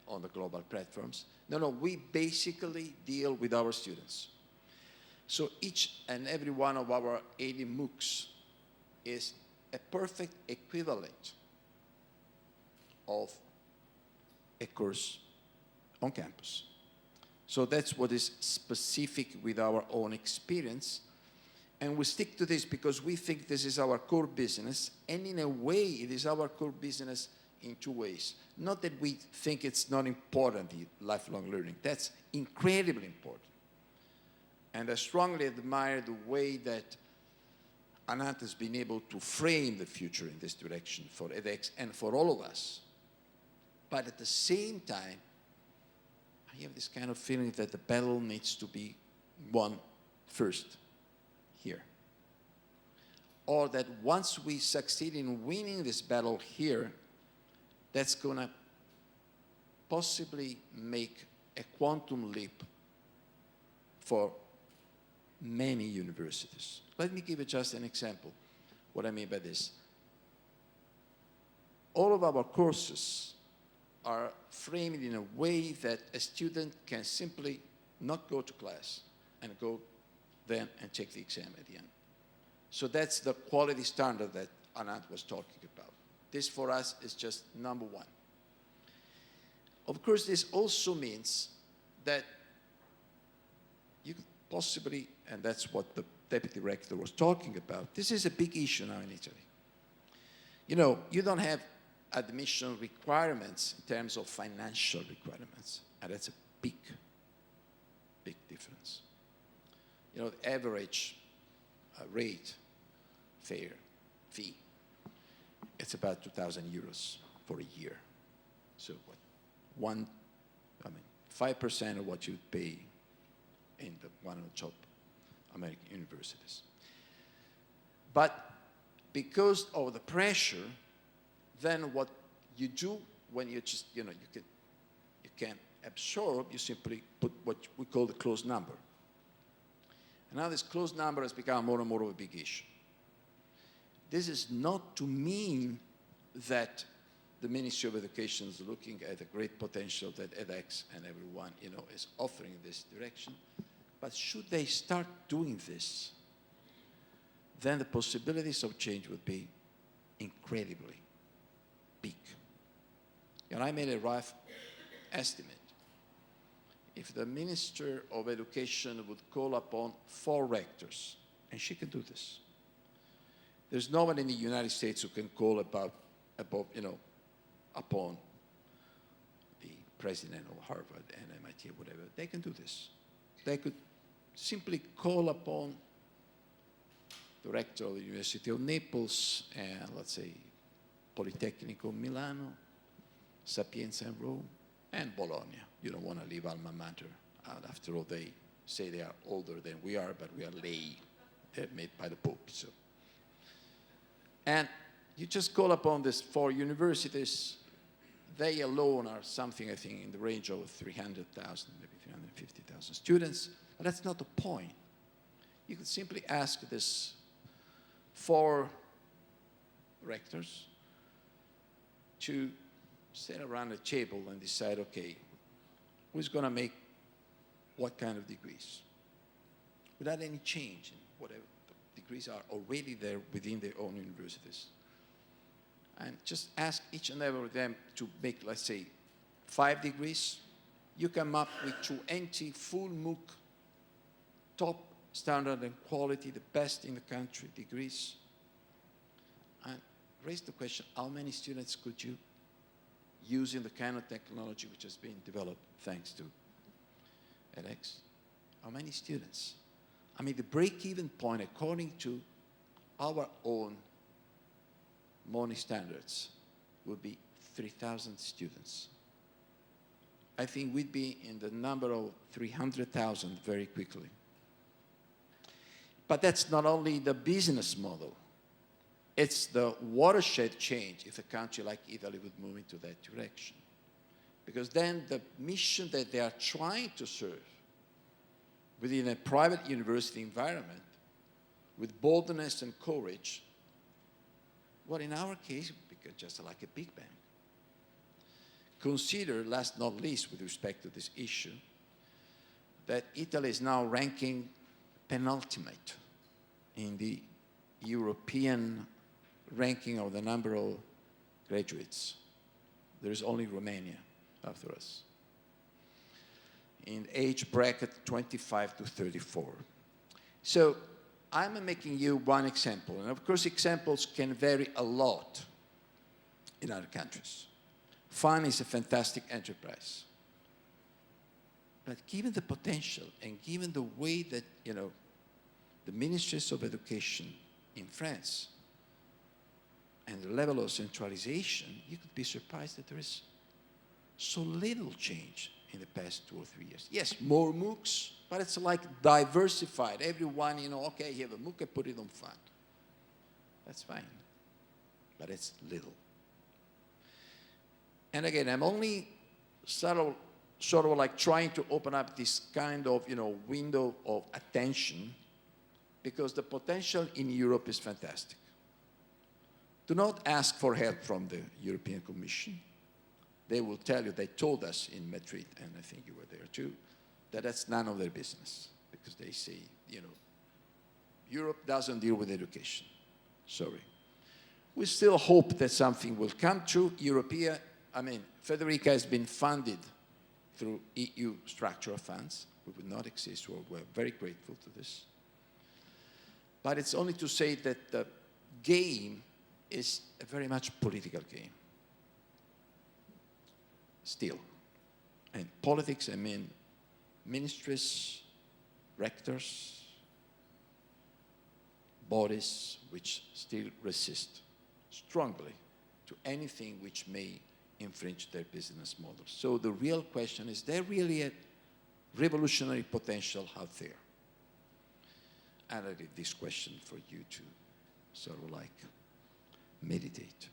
on the global platforms. No, we basically deal with our students. So each and every one of our 80 MOOCs is a perfect equivalent of a course on campus. So that's what is specific with our own experience. And we stick to this because we think this is our core business. And in a way, it is our core business in two ways. Not that we think it's not important, lifelong learning. That's incredibly important. And I strongly admire the way that Anant has been able to frame the future in this direction for edX and for all of us. But at the same time, I have this kind of feeling that the battle needs to be won first here. Or that once we succeed in winning this battle here, that's going to possibly make a quantum leap for many universities. Let me give you just an example, what I mean by this. All of our courses are framed in a way that a student can simply not go to class and go then and take the exam at the end. So that's the quality standard that Anant was talking about. This for us is just number one. Of course, this also means that you could possibly, and that's what the deputy rector was talking about, this is a big issue now in Italy. You know, you don't have admission requirements in terms of financial requirements, and that's a big, big difference. You know, the average rate, fee, it's about 2,000 euros for a year. So what, 5% of what you pay in one of the top American universities. But because of the pressure, then what you do when you just, you can't absorb, you simply put what we call the closed number. And now this closed number has become more and more of a big issue. This is not to mean that the Ministry of Education is looking at the great potential that edX and everyone, is offering in this direction. But should they start doing this, then the possibilities of change would be incredibly big. And I made a rough estimate. If the Minister of Education would call upon 4 rectors, and she can do this. There's no one in the United States who can call upon the president of Harvard and MIT or whatever. They can do this. They could simply call upon the rector of the University of Naples and, let's say, Politecnico Milano, Sapienza in Rome, and Bologna. You don't want to leave alma mater out. After all, they say they are older than we are, but we are lay. They're made by the Pope. So. And you just call upon these 4 universities. They alone are something, I think, in the range of 300,000, maybe 350,000 students. But that's not the point. You could simply ask these 4 rectors to sit around a table and decide, okay, who's going to make what kind of degrees? Without any change in whatever the degrees are already there within their own universities. And just ask each and every of them to make, let's say, 5 degrees. You come up with 20 full MOOC, top standard and quality, the best in the country degrees. And raise the question, how many students could you using the kind of technology which has been developed thanks to edX? How many students? I mean, the break-even point, according to our own money standards, would be 3,000 students. I think we'd be in the number of 300,000 very quickly. But that's not only the business model. It's the watershed change if a country like Italy would move into that direction. Because then the mission that they are trying to serve within a private university environment with boldness and courage Well, in our case, because just like a big bang. Consider, last not least with respect to this issue, that Italy is now ranking penultimate in the European ranking of the number of graduates. There is only Romania after us, in age bracket 25 to 34. So I'm making you one example, and of course examples can vary a lot in other countries. Fun is a fantastic enterprise. But given the potential and given the way that, the ministries of education in France and the level of centralization, you could be surprised that there is so little change in the past 2 or 3 years. Yes, more MOOCs, but it's like diversified. Everyone, okay, you have a MOOC, I put it on fun. That's fine, but it's little. And again, I'm only sort of like trying to open up this kind of, window of attention, because the potential in Europe is fantastic. Do not ask for help from the European Commission. They will tell you, they told us in Madrid, and I think you were there too, that that's none of their business, because they say, Europe doesn't deal with education. Sorry. We still hope that something will come true. Federica has been funded through EU structural funds. We would not exist, we're very grateful to this. But it's only to say that the game is a very much political game. Still. And politics, ministries, rectors, bodies which still resist strongly to anything which may infringe their business model. So the real question is there really a revolutionary potential out there? And I leave this question for you to sort of like meditate.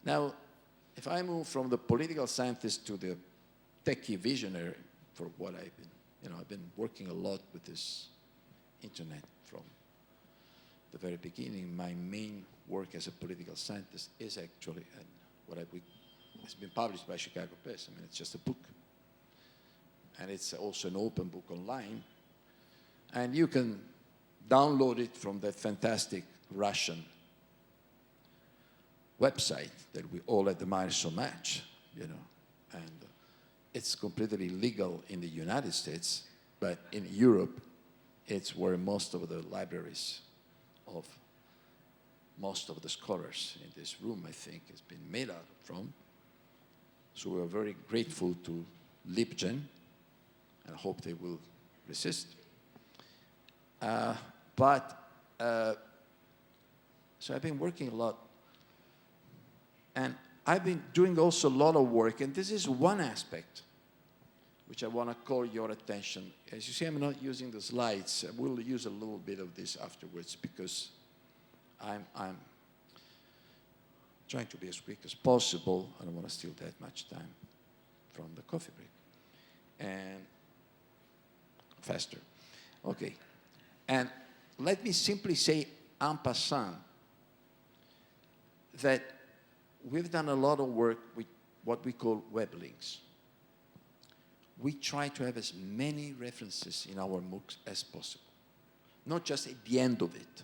Now, if I move from the political scientist to the techie visionary, for what I've been working a lot with this internet from the very beginning. My main work as a political scientist is actually it's been published by Chicago Press. It's just a book. And it's also an open book online. And you can download it from that fantastic Russian website that we all admire so much, and it's completely legal in the United States, but in Europe, it's where most of the libraries of most of the scholars in this room, I think, has been made out from. So we are very grateful to LibGen, and hope they will resist. So I've been working a lot. And I've been doing also a lot of work, and this is one aspect which I want to call your attention. As you see, I'm not using the slides. I will use a little bit of this afterwards, because I'm trying to be as quick as possible. I don't want to steal that much time from the coffee break. And faster. Okay. And let me simply say en passant that we've done a lot of work with what we call web links. We try to have as many references in our MOOCs as possible. Not just at the end of it,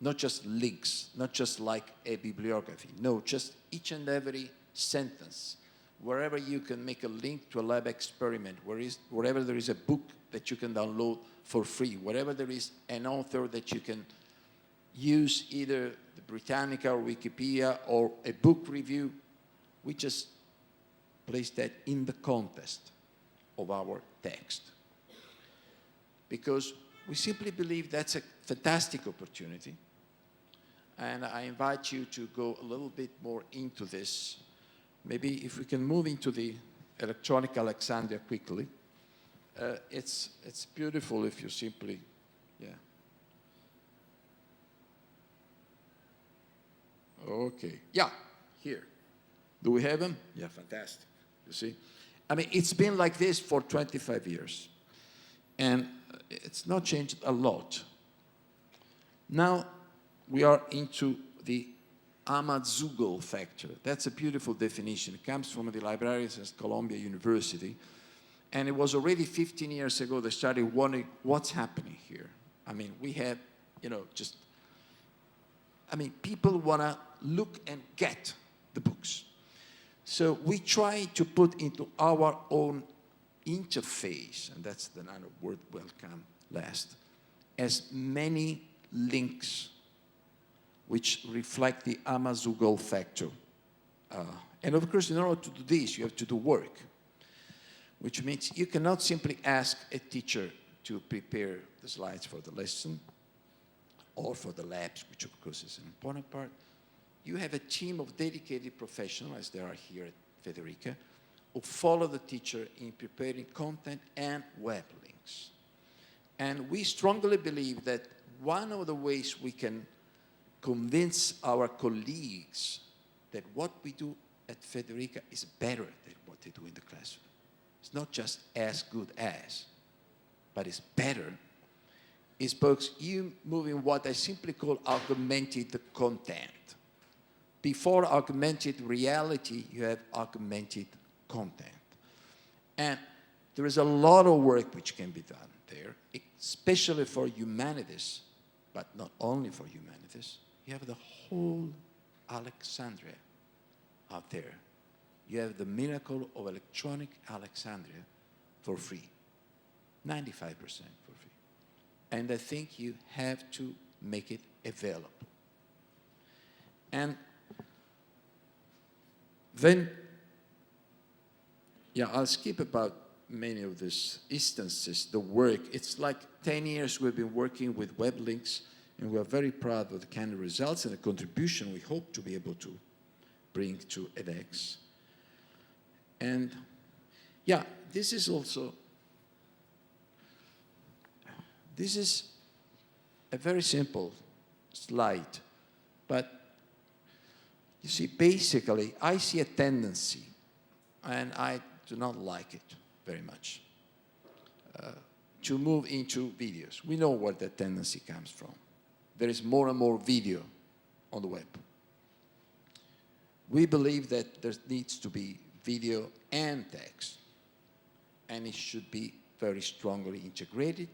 not just links, not just like a bibliography. No, just each and every sentence. Wherever you can make a link to a lab experiment, wherever there is a book that you can download for free, wherever there is an author that you can use, either the Britannica or Wikipedia or a book review, we just place that in the context of our text. Because we simply believe that's a fantastic opportunity. And I invite you to go a little bit more into this. Maybe if we can move into the electronic Alexandria quickly. It's beautiful if you simply, Okay, here. Do we have them? Yeah, fantastic. You see? It's been like this for 25 years. And it's not changed a lot. Now we are into the Amazughal factor. That's a beautiful definition. It comes from the librarians at Columbia University. And it was already 15 years ago they started wondering what's happening here. I mean, we have, people want to look and get the books. So we try to put into our own interface, and that's another word will come last, as many links which reflect the Amazughal factor. And of course, in order to do this, you have to do work, which means you cannot simply ask a teacher to prepare the slides for the lesson or for the labs, which of course is an important part. You have a team of dedicated professionals, as there are here at Federica, who follow the teacher in preparing content and web links. And we strongly believe that one of the ways we can convince our colleagues that what we do at Federica is better than what they do in the classroom. It's not just as good as, but it's better, is because you move in what I simply call augmented content. Before augmented reality, you have augmented content. And there is a lot of work which can be done there, especially for humanities, but not only for humanities. You have the whole Alexandria out there. You have the miracle of electronic Alexandria for free, 95% for free. And I think you have to make it available. And then, I'll skip about many of these instances, the work. It's like 10 years we've been working with web links, and we are very proud of the kind of results and the contribution we hope to be able to bring to edX. And this is a very simple slide, but you see, basically, I see a tendency, and I do not like it very much, to move into videos. We know where that tendency comes from. There is more and more video on the web. We believe that there needs to be video and text, and it should be very strongly integrated.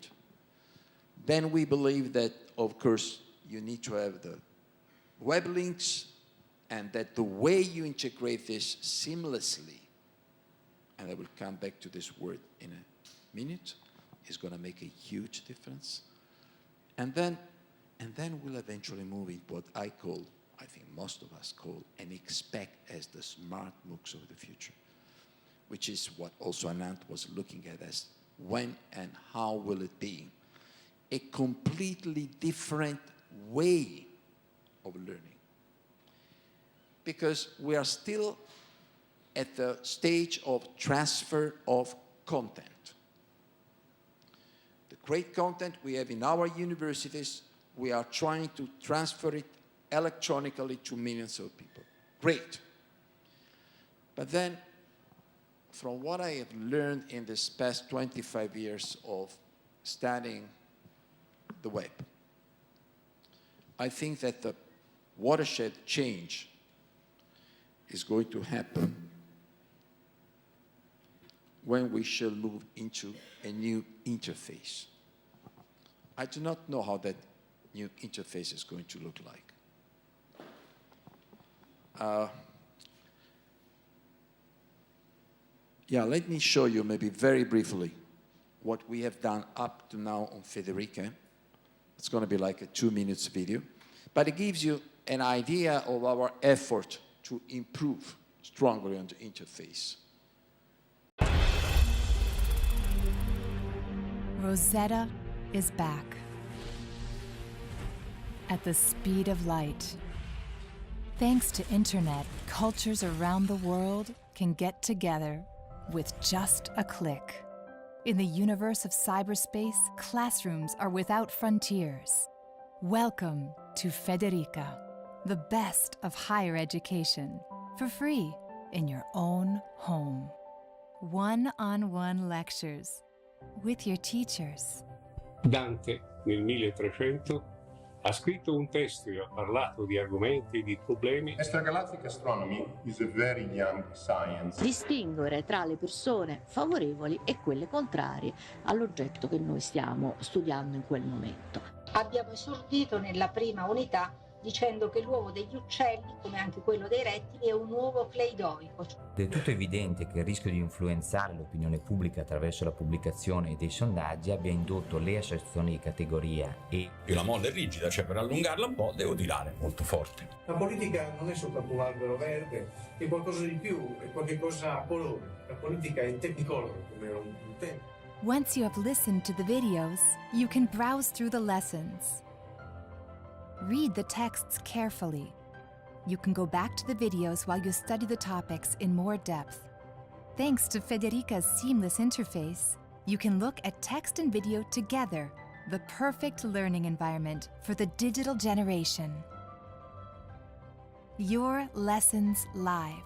Then we believe that, of course, you need to have the web links, and that the way you integrate this seamlessly, and I will come back to this word in a minute, is going to make a huge difference. And then we'll eventually move into what I think most of us call, and expect as the smart MOOCs of the future, which is what also Anant was looking at as when and how will it be. A completely different way of learning. Because we are still at the stage of transfer of content. The great content we have in our universities, we are trying to transfer it electronically to millions of people. Great. But then, from what I have learned in this past 25 years of studying the web, I think that the watershed change is going to happen when we shall move into a new interface. I do not know how that new interface is going to look like. Let me show you maybe very briefly what we have done up to now on Federica. It's going to be like a 2-minute video, but it gives you an idea of our effort to improve strongly on the interface. Rosetta is back. At the speed of light. Thanks to internet, cultures around the world can get together with just a click. In the universe of cyberspace, classrooms are without frontiers. Welcome to Federica, the best of higher education, for free in your own home. One-on-one lectures with your teachers. Dante, nel 1300, Ha scritto un testo e ha parlato di argomenti e di problemi. Extragalactic astronomy is a very young science. Distinguere tra le persone favorevoli e quelle contrarie all'oggetto che noi stiamo studiando in quel momento. Abbiamo esordito nella prima unità dicendo che l'uovo degli uccelli, come anche quello dei rettili, è un uovo cleidoico. È tutto evidente che il rischio di influenzare l'opinione pubblica attraverso la pubblicazione dei sondaggi abbia indotto le associazioni di categoria e... Io la molla è rigida, cioè per allungarla un po' devo tirare molto forte. La politica non è soltanto un albero verde, è qualcosa di più, è qualcosa a colore. La politica è technicolor, come era un tempo. Once you have listened to the videos, you can browse through the lessons. Read the texts carefully. You can go back to the videos while you study the topics in more depth. Thanks to Federica's seamless interface, you can look at text and video together, the perfect learning environment for the digital generation. Your lessons live.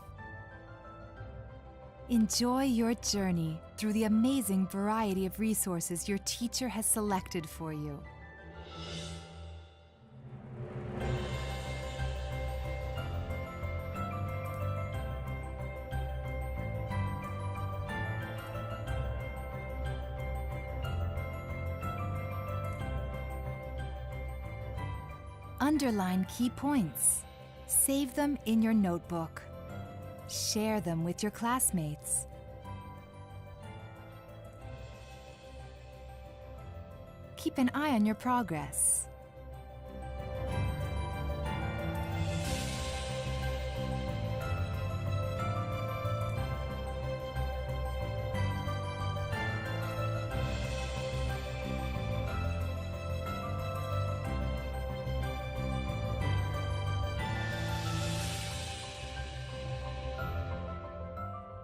Enjoy your journey through the amazing variety of resources your teacher has selected for you. Underline key points. Save them in your notebook. Share them with your classmates. Keep an eye on your progress.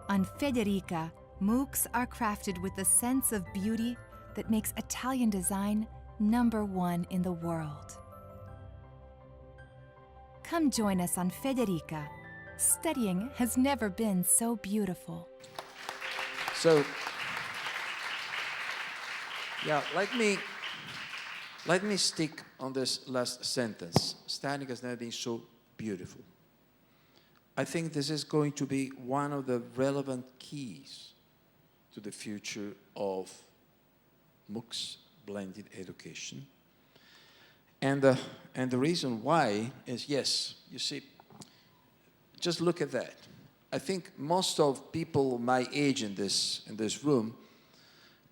On Federica, MOOCs are crafted with the sense of beauty that makes Italian design #1 in the world. Come join us on Federica. Studying has never been so beautiful. So, yeah, let me stick on this last sentence. Studying has never been so beautiful. I think this is going to be one of the relevant keys to the future of MOOCs, blended education. And the reason why is, yes, you see, just look at that. I think most of people my age in this room,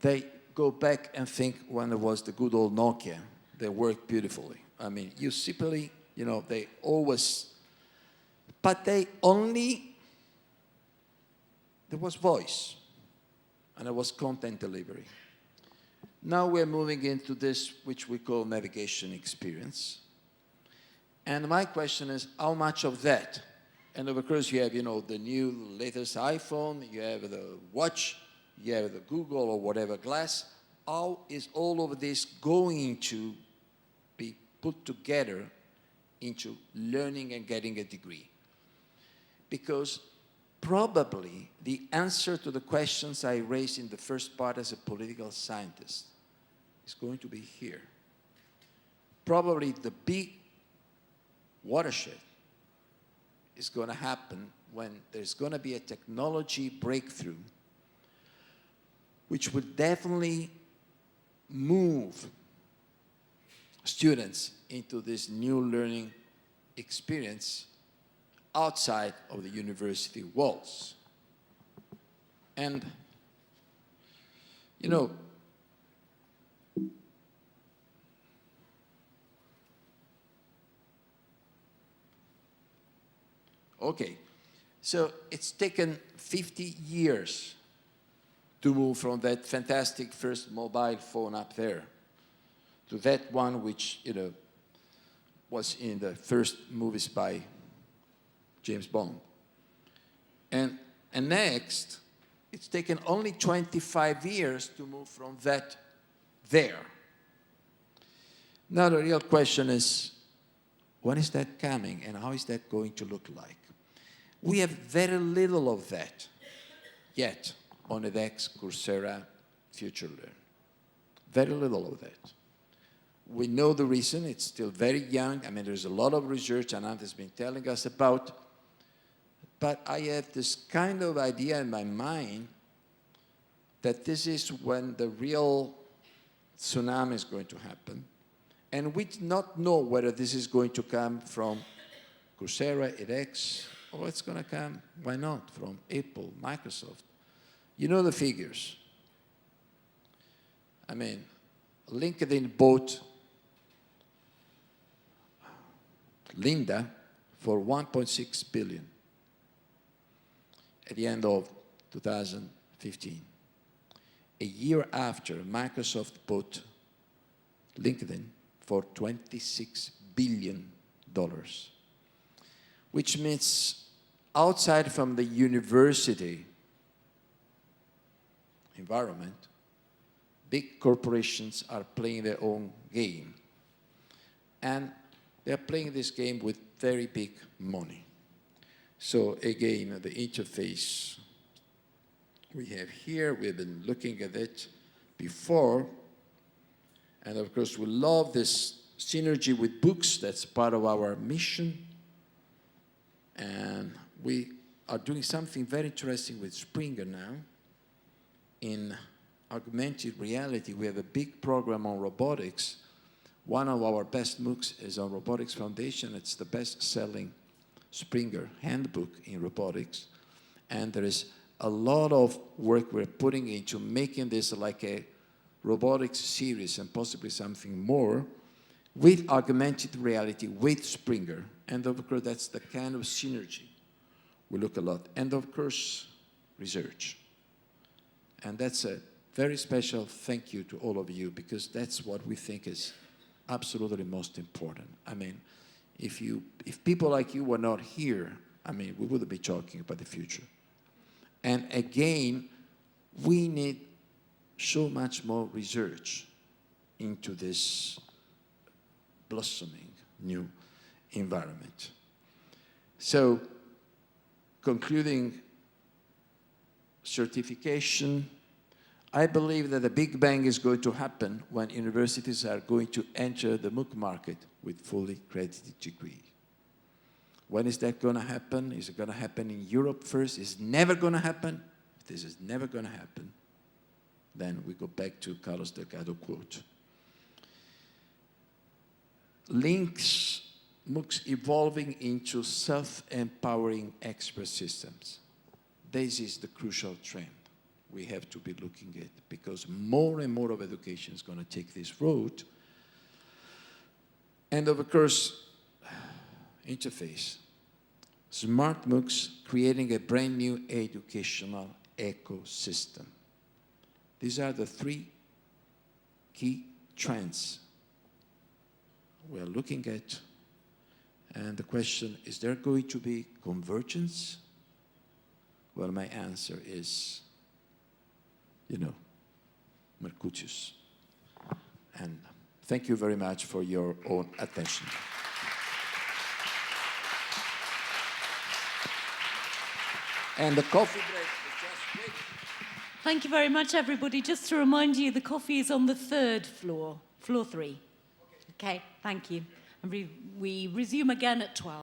they go back and think when there was the good old Nokia, they worked beautifully. I mean, you simply, you know, they always, but there was voice, and there was content delivery. Now we're moving into this, which we call navigation experience. And my question is, how much of that? And of course, you have, you know, the new latest iPhone, you have the watch, you have the Google or whatever glass. How is all of this going to be put together into learning and getting a degree? Because probably the answer to the questions I raised in the first part as a political scientist is going to be here. Probably the big watershed is going to happen when there's going to be a technology breakthrough which would definitely move students into this new learning experience outside of the university walls. And, you know, okay, so it's taken 50 years to move from that fantastic first mobile phone up there to that one which, you know, was in the first movies by James Bond. And next, it's taken only 25 years to move from that there. Now the real question is, when is that coming and how is that going to look like? We have very little of that yet on edX, Coursera, FutureLearn. Very little of that. We know the reason. It's still very young. I mean, there's a lot of research Anand has been telling us about. But I have this kind of idea in my mind that this is when the real tsunami is going to happen. And we do not know whether this is going to come from Coursera, edX, or it's going to come, why not, from Apple, Microsoft. You know the figures. I mean, LinkedIn bought Linda for $1.6 billion at the end of 2015. A year after, Microsoft bought LinkedIn for $26 billion, which means outside from the university environment, big corporations are playing their own game. And they're playing this game with very big money. So again, the interface we have here, we've been looking at it before. And of course, we love this synergy with books. That's part of our mission. And we are doing something very interesting with Springer now. In augmented reality, we have a big program on robotics. One of our best MOOCs is on Robotics Foundation. It's the best-selling Springer handbook in robotics. And there is a lot of work we're putting into making this like a robotics series and possibly something more with augmented reality, with Springer. And of course, that's the kind of synergy we look a lot. And of course, research. And that's a very special thank you to all of you, because that's what we think is absolutely most important. I mean, if people like you were not here, I mean, we wouldn't be talking about the future. And again, we need so much more research into this blossoming new environment. So, concluding certification, I believe that the Big Bang is going to happen when universities are going to enter the MOOC market with fully credited degree. When is that going to happen? Is it going to happen in Europe first? Is it never going to happen? If this is never going to happen, then we go back to Carlos Delgado quote. Links MOOCs evolving into self-empowering expert systems. This is the crucial trend we have to be looking at, because more and more of education is going to take this road. And of course, interface. Smart MOOCs creating a brand new educational ecosystem. These are the three key trends we're looking at. And the question, is there going to be convergence? Well, my answer is, Mercutius. And thank you very much for your own attention. And the coffee break is just waiting. Thank you very much, everybody. Just to remind you, the coffee is on the 3rd floor, floor 3. Okay, thank you. And we resume again at 12.